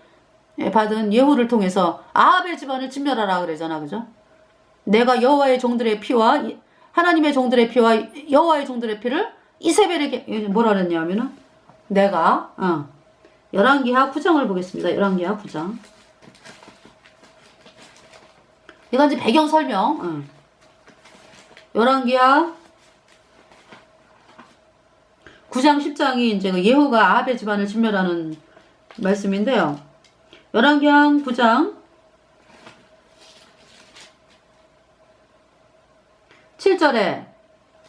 받은 예후를 통해서 아합의 집안을 진멸하라 그러잖아. 그죠? 내가 여호와의 종들의 피와 하나님의 종들의 피와 여호와의 종들의 피를 이세벨에게 뭐라 그랬냐면은 내가 열왕기하 9장을 보겠습니다. 열왕기하 9장. 이건 이제 배경 설명. 열왕기하 9장 10장이 이제 그 예후가 아합의 집안을 진멸하는 말씀인데요. 열왕기하 9장 7절에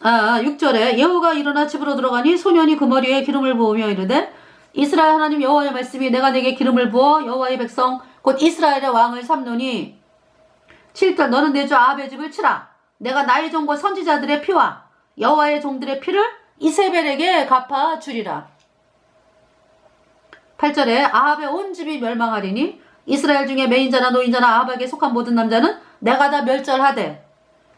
6절에 예후가 일어나 집으로 들어가니 소년이 그 머리에 기름을 부으며 이르되 이스라엘 하나님 여호와의 말씀이 내가 내게 기름을 부어 여호와의 백성 곧 이스라엘의 왕을 삼노니 7절 너는 내 주 아합의 집을 치라 내가 나의 종 곧 선지자들의 피와 여호와의 종들의 피를 이세벨에게 갚아 주리라. 8절에 아합의 온 집이 멸망하리니 이스라엘 중에 매인자나 노인자나 아합에게 속한 모든 남자는 내가 다 멸절하되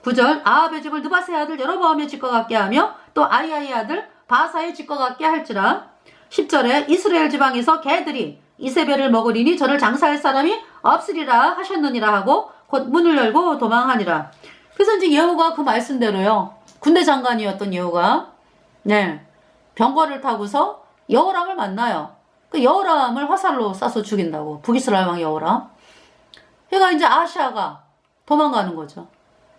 9절 아합의 집을 느바세의 아들 여로보암의 집과 같게 하며 또 아이야의 아들 바사의 집과 같게 할지라. 10절에 이스라엘 지방에서 개들이 이세벨을 먹으리니 저를 장사할 사람이 없으리라 하셨느니라 하고 곧 문을 열고 도망하니라. 그래서 이제 예후가 그 말씀대로요. 군대 장관이었던 예후가 병거를 타고서 여호람을 만나요. 그 여호람을 화살로 쏴서 죽인다고. 북이스라엘 왕 여호람. 그러니까 이제 아하시아가 도망가는 거죠.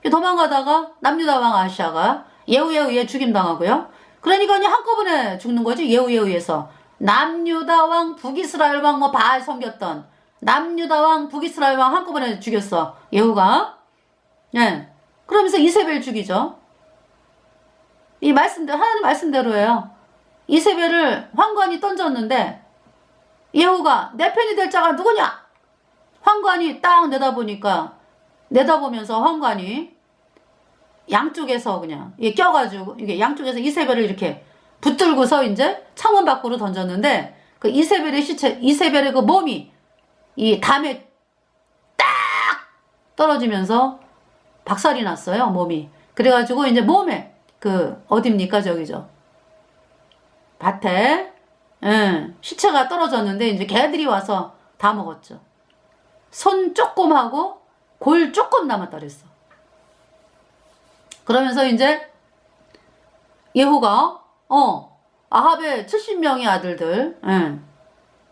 도망가다가 남유다 왕 아하시아가 예후에 의해 죽임당하고요. 그러니까 이제 한꺼번에 죽는 거지. 예후에 의해서 남유다 왕 북이스라엘 왕 뭐 바알 섬겼던 남유다 왕 북이스라엘 왕 한꺼번에 죽였어. 예후가. 그러면서 이세벨 죽이죠. 이 말씀대로 하나님 말씀대로예요. 이세벨을 황관이 던졌는데 예후가 내 편이 될 자가 누구냐? 황관이 딱 내다보면서 황관이 양쪽에서 그냥 껴가지고 이게 양쪽에서 이세벨을 이렇게 붙들고서 이제 창문 밖으로 던졌는데 그 이세벨의 시체, 이세벨의 그 몸이 이 담에 딱 떨어지면서 박살이 났어요. 몸이. 그래가지고 이제 몸에 그 어딥니까 저기죠. 밭에 시체가 떨어졌는데 이제 개들이 와서 다 먹었죠. 손 조금 하고 골 조금 남았다 그랬어. 그러면서 이제 예후가 아합의 70명의 아들들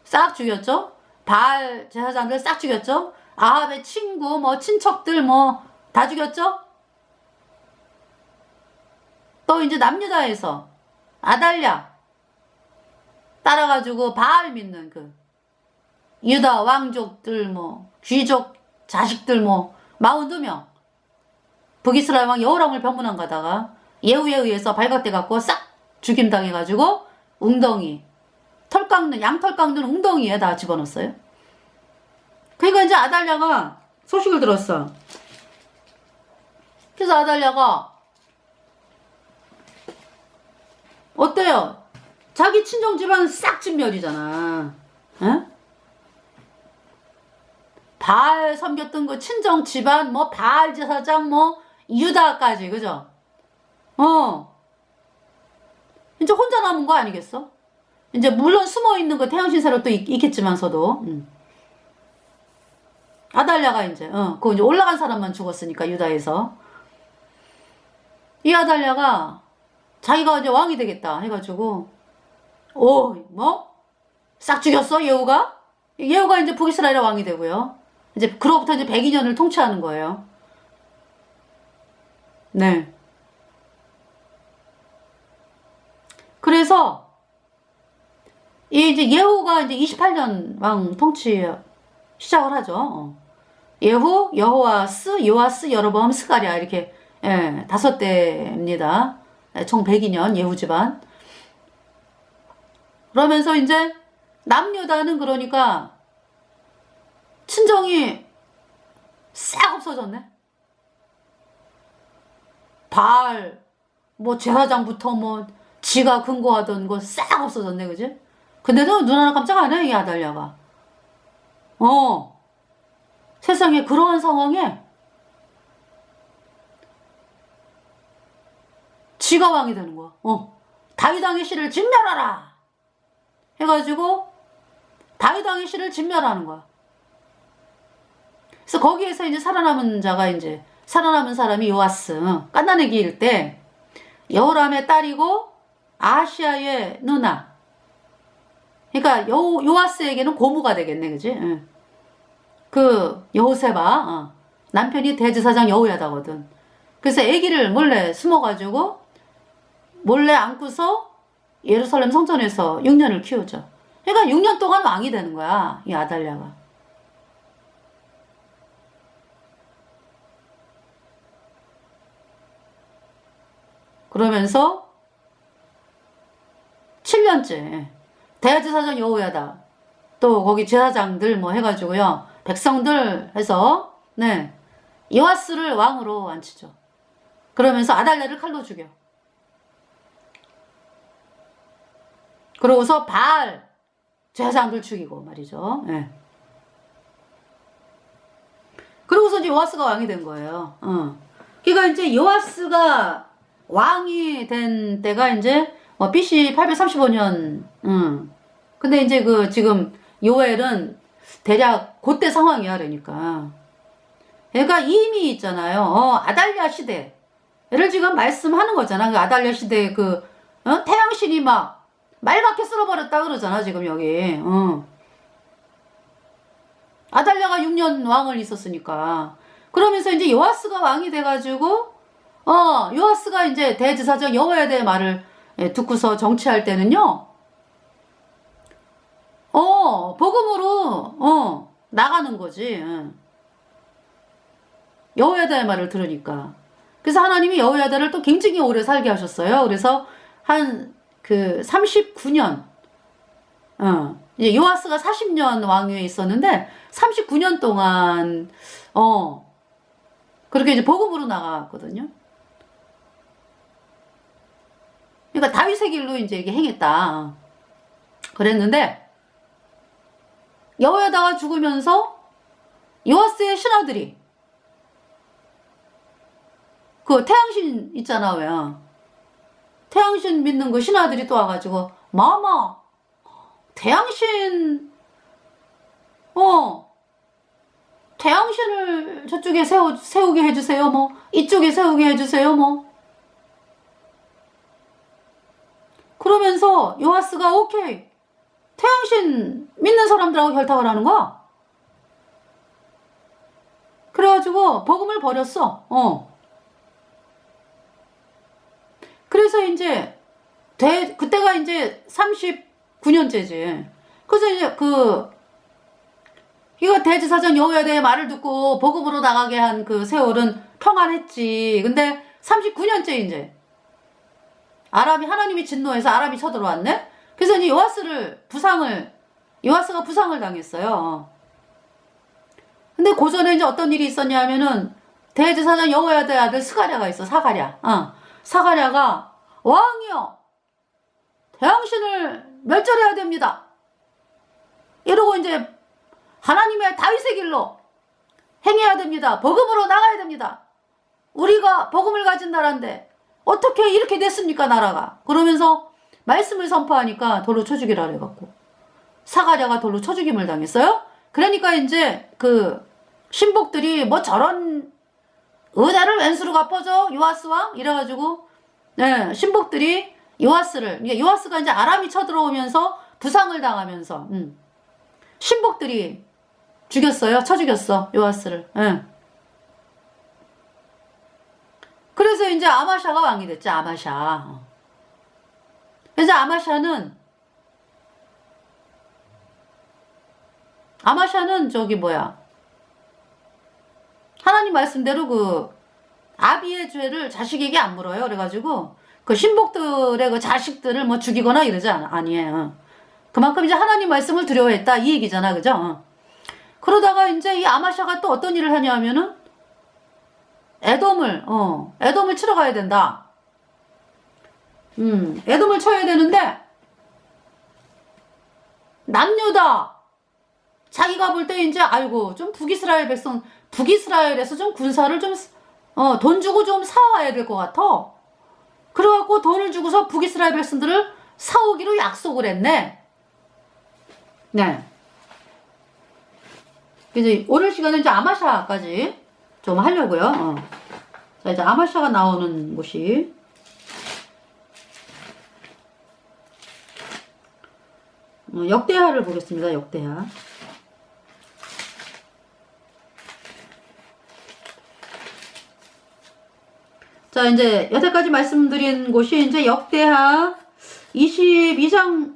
싹 죽였죠. 바알 제사장들 싹 죽였죠. 아합의 친구 뭐 친척들 뭐 다 죽였죠. 또 이제 남유다에서 아달랴 따라가지고 바알 믿는 그 유다 왕족들 뭐 귀족 자식들 뭐 42명 북이스라엘 왕 여호람을 병문안 가다가 예후에 의해서 발각돼갖고 싹 죽임당해가지고 웅덩이 양털 깎는 웅덩이에다 집어넣었어요. 그러니까 이제 아달랴가 소식을 들었어. 그래서 아달랴가 어때요? 자기 친정 집안 싹 진멸이잖아. 응? 바알 섬겼던 그 친정 집안, 뭐 바알 제사장, 뭐 유다까지, 그죠? 이제 혼자 남은 거 아니겠어? 이제 물론 숨어 있는 그 태양신세로 또 있겠지만서도, 아달랴가 이제, 그 이제 올라간 사람만 죽었으니까 유다에서 이 아달랴가 자기가 이제 왕이 되겠다 해가지고, 뭐? 싹 죽였어, 예후가? 예후가 이제 북이스라엘의 왕이 되고요. 이제, 그로부터 이제 102년을 통치하는 거예요. 네. 그래서, 이제 예후가 이제 28년 왕 통치 시작을 하죠. 예후, 여호와스, 요아스, 여로보암, 스가랴, 이렇게, 5대입니다. 총 102년 예후 집안. 그러면서 이제 남유다는 그러니까 친정이 싹 없어졌네. 바알 뭐 제사장부터 뭐 지가 근거하던 거 싹 없어졌네, 그지? 근데도 눈 하나 깜짝 안 해, 이 아달랴가. 세상에 그러한 상황에 지가 왕이 되는 거야. 다윗 왕의 씨를 진멸하라 해가지고 다윗 왕의 씨를 진멸하는 거야. 그래서 거기에서 이제 살아남은 사람이 요아스, 갓난아기일 때 여호람의 딸이고 아하시아의 누나. 그러니까 요아스에게는 고모가 되겠네, 그지? 그 여호세바, 남편이 대제사장 여호야다거든. 그래서 아기를 몰래 숨어가지고 몰래 안고서 예루살렘 성전에서 6년을 키우죠. 그러니까 6년 동안 왕이 되는 거야, 이 아달랴가. 그러면서 7년째 대제사장 여호야다, 또 거기 제사장들 뭐 해가지고요, 백성들 해서 요아스를 왕으로 앉히죠. 그러면서 아달랴를 칼로 죽여. 그러고서 바알 제사장들 죽이고 말이죠. 그러고서 이제 요아스가 왕이 된 거예요. 그러니까 이제 요아스가 왕이 된 때가 이제 BC 835년. 근데 이제 지금 요엘은 대략 그때 상황이야, 그러니까. 그러니까 이미 있잖아요. 아달랴 시대를 지금 말씀하는 거잖아. 그 아달랴 시대 태양신이 막 말갛게 쓸어버렸다 그러잖아, 지금 여기. 아달랴가 6년 왕을 있었으니까. 그러면서 이제 요아스가 왕이 돼가지고, 요아스가 이제 대제사장 여호야다의 말을 듣고서 정치할 때는요, 복음으로, 나가는 거지. 여호야다의 말을 들으니까. 그래서 하나님이 여호야다를 또 굉장히 오래 살게 하셨어요. 그래서 한 39년, 이제 요아스가 40년 왕위에 있었는데 39년 동안 그렇게 이제 복음으로 나갔거든요. 그러니까 다윗의 길로 이제 이게 행했다 그랬는데, 여호야다가 죽으면서 요아스의 신하들이 그 태양신 있잖아, 왜? 태양신 믿는 그 신하들이 또 와가지고, 마마, 태양신, 태양신을 저쪽에 세우게 해주세요, 뭐. 이쪽에 세우게 해주세요, 뭐. 그러면서 요아스가 오케이, 태양신 믿는 사람들하고 결탁을 하는 거야. 그래가지고 복음을 버렸어. 그래서 이제 그때가 이제 39년째지. 그래서 이제 이거 대제사장 여호야다의 말을 듣고 복음으로 나가게 한 그 세월은 평안했지. 근데 39년째 이제 아람이 하나님이 진노해서 아람이 쳐들어왔네. 그래서 이제 요아스가 부상을 당했어요. 근데 그 전에 이제 어떤 일이 있었냐면은 대제사장 여호야다의 아들 스가랴가 있어. 사가랴가 왕이여 당신을 멸절해야 됩니다. 이러고 이제 하나님의 다윗의 길로 행해야 됩니다. 복음으로 나가야 됩니다. 우리가 복음을 가진 나라인데 어떻게 이렇게 됐습니까 나라가. 그러면서 말씀을 선포하니까 돌로 쳐 죽이라 그래갖고 사가랴가 돌로 쳐 죽임을 당했어요. 그러니까 이제 그 신복들이 뭐 저런 은혜를 왼수로 갚아줘 요아스 왕 이래가지고 네, 신복들이 요아스가 이제 아람이 쳐들어오면서 부상을 당하면서 신복들이 쳐 죽였어 요아스를. 네. 그래서 이제 아마샤가 왕이 됐죠. 아마샤. 그래서 아마샤는 저기 뭐야 하나님 말씀대로 그 아비의 죄를 자식에게 안 물어요. 그래가지고 그 신복들의 그 자식들을 뭐 죽이거나 이러지 아니에요. 그만큼 이제 하나님 말씀을 두려워했다 이 얘기잖아, 그죠? 그러다가 이제 이 아마샤가 또 어떤 일을 하냐면은 에돔을 치러 가야 된다. 에돔을 쳐야 되는데 남유다 자기가 볼 때 이제 아이고 좀 북이스라엘에서 좀 군사를 좀 돈 주고 좀 사와야 될 것 같아. 그래갖고 돈을 주고서 북이스라엘 백성들을 사오기로 약속을 했네. 네. 이제 오늘 시간은 이제 아마샤까지 좀 하려고요. 자, 이제 아마샤가 나오는 곳이 역대하를 보겠습니다. 역대하. 자, 이제 여태까지 말씀드린 곳이 이제 역대하 22장,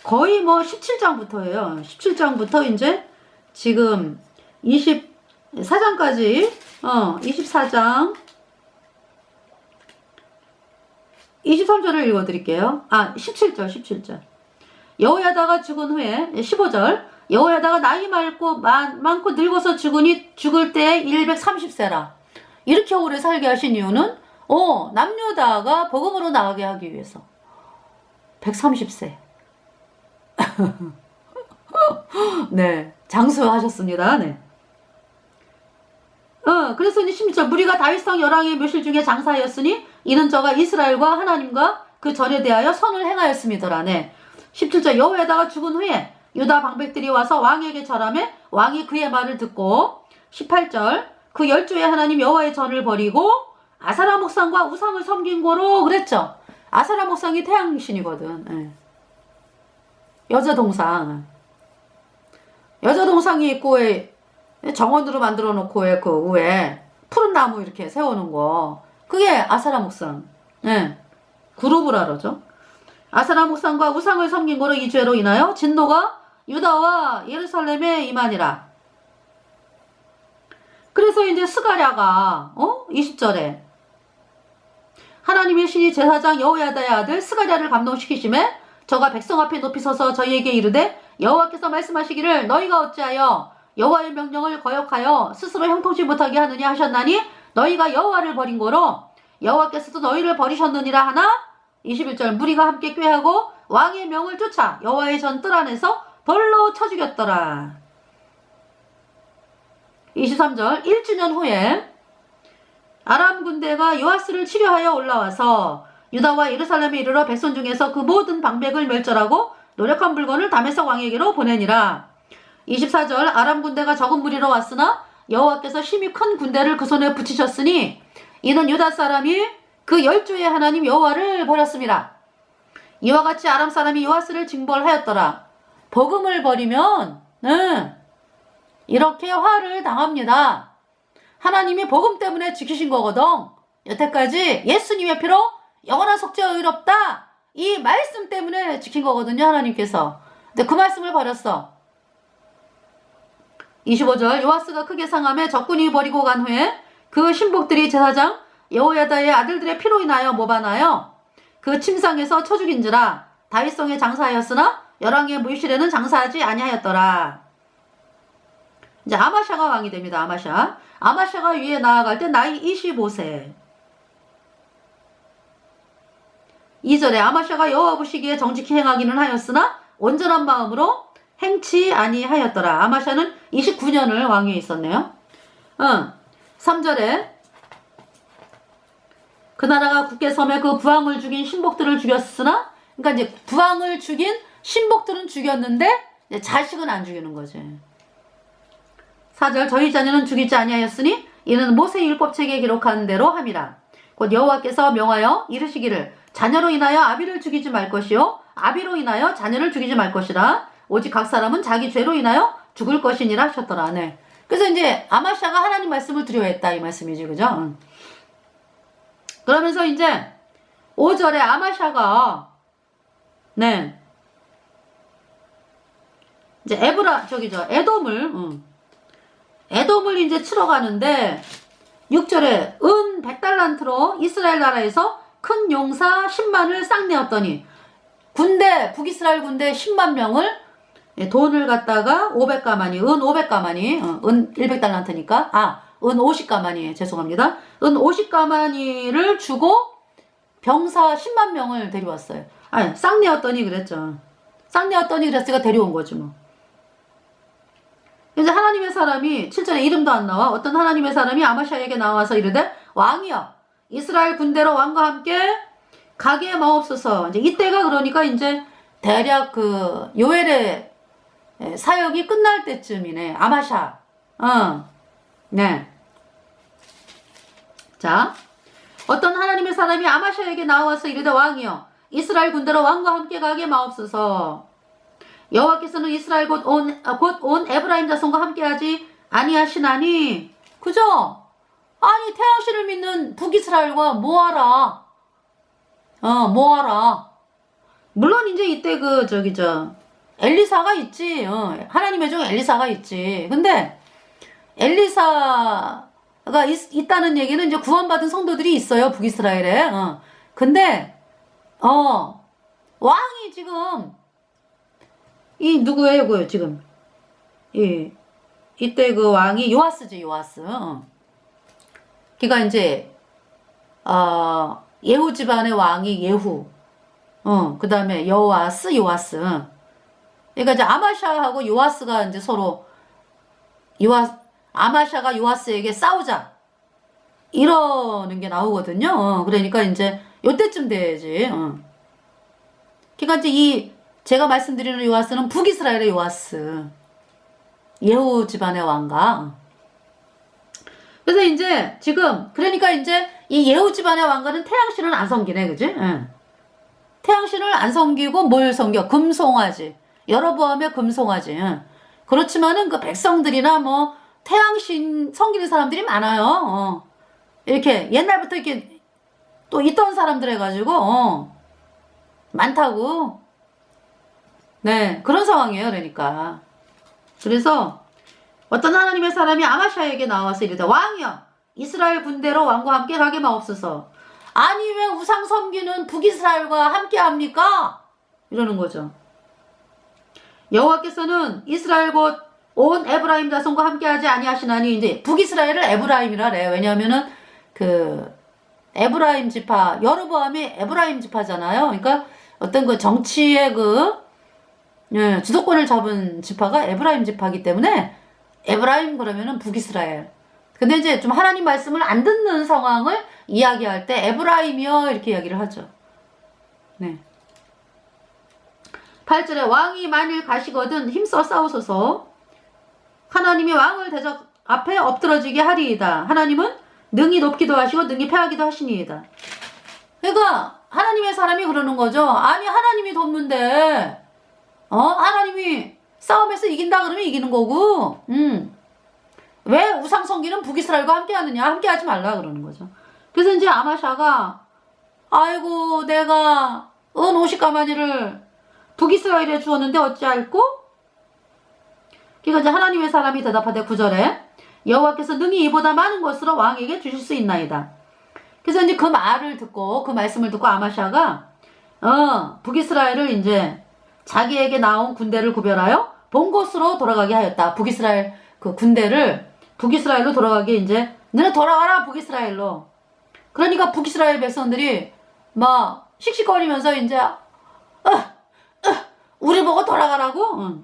거의 뭐 17장부터예요. 17장부터 이제 지금 24장까지, 24장, 23절을 읽어드릴게요. 17절. 여호야다가 죽은 후에, 15절. 여호야다가 나이 많고 늙어서 죽을 때 130세라. 이렇게 오래 살게 하신 이유는 남유다가 복음으로 나가게 하기 위해서 130세 네 장수하셨습니다. 네. 그래서 이제 16절 무리가 다윗성 열왕의 묘실 중에 장사하였으니 이는 저가 이스라엘과 하나님과 그 전에 대하여 선을 행하였음이더라. 네. 17절 여호야다가 죽은 후에 유다 방백들이 와서 왕에게 절하매 왕이 그의 말을 듣고 18절 그 열조의 하나님 여호와의 전을 버리고 아사라 목상과 우상을 섬긴 거로 그랬죠. 아사라 목상이 태양신이거든. 네. 여자 동상이 있고 정원으로 만들어 놓고 그 위에 푸른 나무 이렇게 세우는 거 그게 아사라 목상. 네. 그룹을 그러죠. 아사라 목상과 우상을 섬긴 거로 이 죄로 인하여 진노가 유다와 예루살렘에 임하니라. 그래서 이제 스가랴가 20절에 하나님의 신이 제사장 여호야다의 아들 스가랴를 감동시키심에 저가 백성 앞에 높이 서서 저희에게 이르되 여호와께서 말씀하시기를 너희가 어찌하여 여호와의 명령을 거역하여 스스로 형통치 못하게 하느냐 하셨나니 너희가 여호와를 버린 거로 여호와께서도 너희를 버리셨느니라 하나 21절 무리가 함께 꾀하고 왕의 명을 쫓아 여호와의 전 뜰 안에서 돌로 쳐 죽였더라. 23절 1주년 후에 아람 군대가 요아스를 치료하여 올라와서 유다와 예루살렘에 이르러 백성 중에서 그 모든 방백을 멸절하고 노력한 물건을 다메섹 왕에게로 보내니라. 24절 아람 군대가 적은 무리로 왔으나 여호와께서 심히 큰 군대를 그 손에 붙이셨으니 이는 유다 사람이 그 열조의 하나님 여호와를 버렸습니다. 이와 같이 아람 사람이 요아스를 징벌하였더라. 복음을 버리면 이렇게 화를 당합니다. 하나님이 복음 때문에 지키신 거거든. 여태까지 예수님의 피로 영원한 속죄 의롭다. 이 말씀 때문에 지킨 거거든요. 하나님께서. 근데 그 말씀을 버렸어. 25절 요아스가 크게 상함에 적군이 버리고 간 후에 그 신복들이 제사장 여호야다의 아들들의 피로 인하여 모바나여 그 침상에서 쳐 죽인지라. 다윗성에 장사하였으나 열왕의 물실에는 장사하지 아니하였더라. 이제 아마샤가 왕이 됩니다. 아마샤가 위에 나아갈 때 나이 25세. 2절에 아마샤가 여호와 보시기에 정직히 행하기는 하였으나 온전한 마음으로 행치 아니하였더라. 아마샤는 29년을 왕위에 있었네요. 3절에 그 나라가 굳게 섬에 그 부왕을 죽인 신복들을 죽였으나, 그러니까 이제 부왕을 죽인 신복들은 죽였는데 이제 자식은 안 죽이는 거지. 4절 저희 자녀는 죽이지 아니하였으니 이는 모세 율법책에 기록한 대로 함이라. 곧 여호와께서 명하여 이르시기를 자녀로 인하여 아비를 죽이지 말 것이요 아비로 인하여 자녀를 죽이지 말 것이라. 오직 각 사람은 자기 죄로 인하여 죽을 것이니라 하셨더라. 네. 그래서 이제 아마샤가 하나님 말씀을 두려워했다 이 말씀이지, 그죠? 그러면서 이제 5절에 아마샤가 네 이제 에돔을 이제 치러 가는데 6절에 은 100달란트로 이스라엘 나라에서 큰 용사 10만을 쌍내었더니 북이스라엘 군대 10만 명을 돈을 갖다가 500가마니, 은 500가마니, 은 100달란트니까, 은 50가마니, 죄송합니다. 은 50가마니를 주고 병사 10만 명을 데려왔어요. 쌍내었더니 그랬죠. 쌍내었더니 그랬으니까 데려온 거지 뭐. 이제 하나님의 사람이 7절에 이름도 안 나와. 어떤 하나님의 사람이 아마샤에게 나와서 이르되 왕이여 이스라엘 군대로 왕과 함께 가게 마옵소서. 이제 이때가 그러니까 이제 대략 그 요엘의 사역이 끝날 때쯤이네. 아마샤. 네. 자, 어떤 하나님의 사람이 아마샤에게 나와서 이르되 왕이여 이스라엘 군대로 왕과 함께 가게 마옵소서. 여호와께서는 이스라엘 곧 온 에브라임 자손과 함께하지 아니하시나니. 그죠? 아니 태양신을 믿는 북이스라엘과 뭐하라. 뭐하라. 물론 이제 이때 엘리사가 있지. 하나님의 종 엘리사가 있지. 근데 엘리사가 있다는 얘기는 이제 구원받은 성도들이 있어요, 북이스라엘에. 근데 왕이 지금 누구예요, 그 지금 이때 그 왕이 요아스지, 요아스. 그러니까 이제 예후 집안의 왕이 예후. 그 다음에 요아스. 그러니까 이제 아마샤하고 요아스가 이제 서로 아마샤가 요아스에게 싸우자 이러는 게 나오거든요. 그러니까 이제 요때쯤 돼야지. 그러니까 이제 제가 말씀드리는 요아스는 북이스라엘의 요아스, 예후 집안의 왕가. 그래서 이제 지금 그러니까 이제 이 예후 집안의 왕가는 태양신을 안 섬기네, 그지? 태양신을 안 섬기고 뭘 섬겨? 금송아지. 여로보암의 금송아지. 그렇지만은 그 백성들이나 뭐 태양신 섬기는 사람들이 많아요. 이렇게 옛날부터 이렇게 또 있던 사람들 해가지고 많다고. 네, 그런 상황이에요. 그러니까. 그래서 어떤 하나님의 사람이 아마샤에게 나와서 이르되 왕이여 이스라엘 군대로 왕과 함께 가게 마옵소서. 아니 왜 우상 섬기는 북이스라엘과 함께 합니까? 이러는 거죠. 여호와께서는 이스라엘 곧 온 에브라임 자손과 함께하지 아니하시나니. 이제 북이스라엘을 에브라임이라 그래. 왜냐하면은 그 에브라임 지파, 여로보암이 에브라임 지파잖아요. 그러니까 어떤 그 정치의 주도권을 잡은 지파가 에브라임 지파이기 때문에 에브라임 그러면은 북이스라엘. 근데 이제 좀 하나님 말씀을 안 듣는 상황을 이야기할 때 에브라임이요 이렇게 이야기를 하죠. 네. 8절에 왕이 만일 가시거든 힘써 싸우소서. 하나님이 왕을 대적 앞에 엎드러지게 하리이다. 하나님은 능히 높기도 하시고 능히 패하기도 하시니이다. 그러니까 하나님의 사람이 그러는 거죠. 아니 하나님이 돕는데 하나님이 싸움에서 이긴다 그러면 이기는 거고 왜 우상 섬기는 북이스라엘과 함께 하느냐, 함께 하지 말라 그러는 거죠. 그래서 이제 아마샤가 아이고 내가 은 50가마니를 북이스라엘에 주었는데 어찌할꼬? 그러니까 이제 하나님의 사람이 대답하되 9절에 여호와께서 능히 이보다 많은 것으로 왕에게 주실 수 있나이다. 그래서 이제 그 말을 듣고, 그 말씀을 듣고 아마샤가, 북이스라엘을 이제 자기에게 나온 군대를 구별하여 본 곳으로 돌아가게 하였다. 북이스라엘 그 군대를 북이스라엘로 돌아가게 이제, 너네 돌아가라, 북이스라엘로. 그러니까 북이스라엘 백성들이 막 씩씩거리면서 이제, 우리 보고 돌아가라고?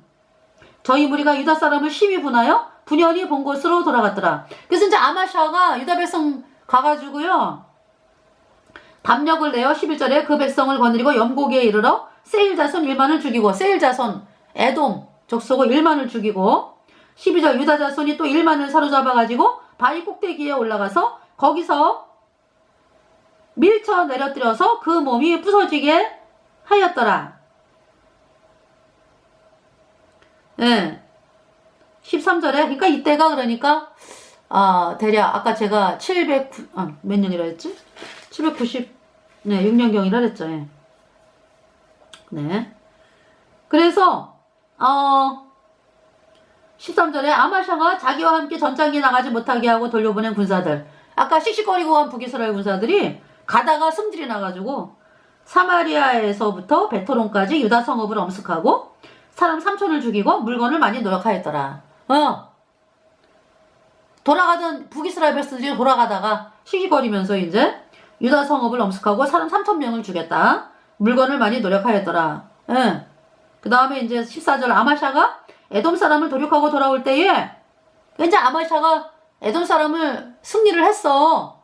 저희 무리가 유다 사람을 심히 분하여 분연히 본 곳으로 돌아갔더라. 그래서 이제 아마샤가 유다 백성 가가지고요, 담력을 내어 11절에 그 백성을 거느리고 염고기에 이르러 세일 자손 1만을 죽이고, 세일 자손 에돔 족속을 1만을 죽이고, 12절 유다 자손이 또 1만을 사로잡아가지고 바위 꼭대기에 올라가서 거기서 밀쳐 내려뜨려서 그 몸이 부서지게 하였더라. 예. 13절에, 그러니까 이때가 그러니까, 대략, 아까 제가 몇 년이라 했지? 6년경이라 그랬죠. 예. 네. 그래서, 13절에 아마샤가 자기와 함께 전장에 나가지 못하게 하고 돌려보낸 군사들. 아까 씩씩거리고 간 북이스라엘 군사들이 가다가 승질이 나가지고 사마리아에서부터 베토론까지 유다 성읍을 엄습하고 사람 3천을 죽이고 물건을 많이 노력하였더라. 돌아가던 북이스라엘 백성들이 돌아가다가 씩씩거리면서 이제 유다 성읍을 엄습하고 사람 3,000명을 죽였다. 물건을 많이 노력하였더라. 예. 그 다음에 이제 14절 아마샤가 에돔 사람을 도륙하고 돌아올 때에 이제 아마샤가 에돔 사람을 승리를 했어.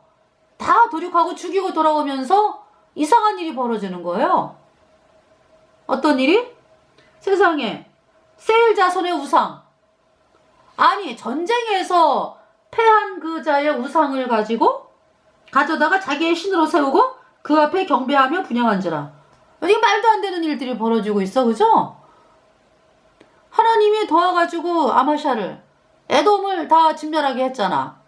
다 도륙하고 죽이고 돌아오면서 이상한 일이 벌어지는 거예요. 어떤 일이? 세상에 세일 자손의 우상, 아니 전쟁에서 패한 그 자의 우상을 가져다가 자기의 신으로 세우고 그 앞에 경배하며 분양한지라. 이게 말도 안 되는 일들이 벌어지고 있어. 그죠? 하나님이 도와가지고 아마샤를, 에돔을 다 진멸하게 했잖아.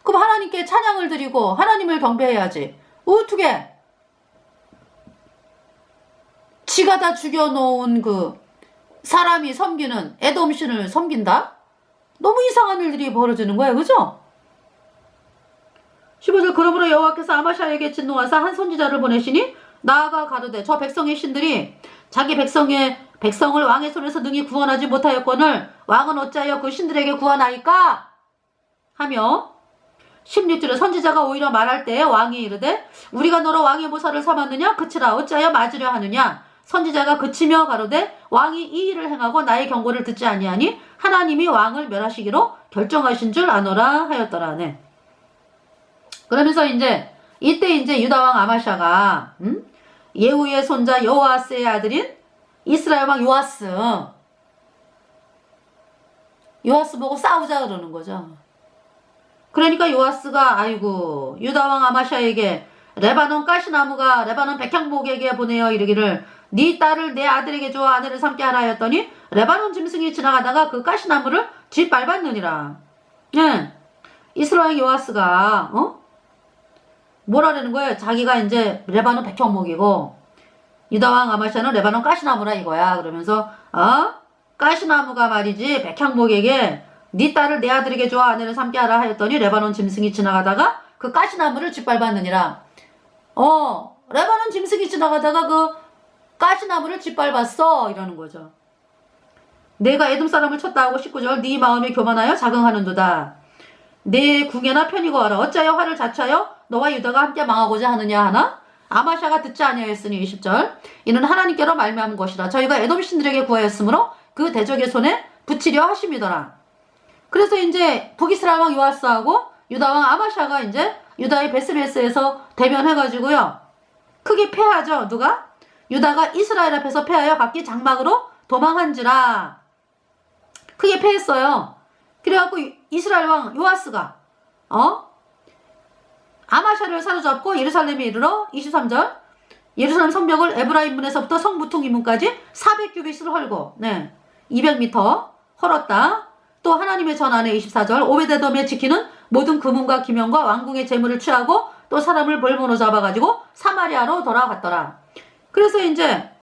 그럼 하나님께 찬양을 드리고 하나님을 경배해야지. 어떻게 지가 다 죽여놓은 그 사람이 섬기는 에돔 신을 섬긴다? 너무 이상한 일들이 벌어지는 거야. 그죠? 15절 그러므로 여호와께서 아마샤에게 진노하사 한 선지자를 보내시니 나아가 가로되 저 백성의 신들이 자기 백성을 왕의 손에서 능히 구원하지 못하였거늘 왕은 어찌하여 그 신들에게 구하나이까? 하며 16절에 선지자가 오히려 말할 때에 왕이 이르되 우리가 너로 왕의 모사를 삼았느냐? 그치라 어찌하여 맞으려 하느냐? 선지자가 그치며 가로되 왕이 이 일을 행하고 나의 경고를 듣지 아니하니 하나님이 왕을 멸하시기로 결정하신 줄 아노라 하였더라. 네. 그러면서 이때 유다 왕 아마샤가 예후의 손자 여호아스의 아들인 이스라엘 왕 요아스 보고 싸우자 그러는 거죠. 그러니까 요아스가 아이고 유다 왕 아마샤에게 레바논 가시나무가 레바논 백향목에게 보내어 이르기를 네 딸을 내 아들에게 주어 아내를 삼게 하라 하였더니 레바논 짐승이 지나가다가 그 가시나무를 짓밟았느니라. 네. 이스라엘 요아스가 뭐라는 거예요? 자기가 이제 레바논 백향목이고 유다왕 아마샤는 레바논 가시나무라 이거야. 그러면서 가시나무가 말이지 백향목에게 네 딸을 내 아들에게 주어 아내를 삼게 하라 하였더니 레바논 짐승이 지나가다가 그 가시나무를 짓밟았느니라. 레바논 짐승이 지나가다가 그 가시나무를 짓밟았어 이러는 거죠. 내가 에돔 사람을 쳤다 하고 19절 네 마음이 교만하여 자긍하는도다. 내 궁예나 편히 거하라. 어찌하여 화를 자초하여 너와 유다가 함께 망하고자 하느냐 하나? 아마샤가 듣지 아니하였으니 20절 이는 하나님께로 말미암은 것이라. 저희가 에돔 신들에게 구하였으므로 그 대적의 손에 붙이려 하심이더라. 그래서 이제 북이스라엘 왕 요아스하고 유다 왕 아마샤가 이제 유다의 베스레스에서 대면해가지고요 크게 패하죠. 누가? 유다가 이스라엘 앞에서 패하여 각기 장막으로 도망한지라. 크게 패했어요. 그래갖고 이스라엘 왕 요아스가 아마샤를 사로잡고 예루살렘에 이르러 23절 예루살렘 성벽을 에브라임 문에서부터 성무퉁 이문까지 400규빗을 헐고 200m 헐었다. 또 하나님의 전 안에 24절 오베데돔에 지키는 모든 금은과 기명과 왕궁의 재물을 취하고 또 사람을 볼모로 잡아가지고 사마리아로 돌아갔더라. 그래서 이제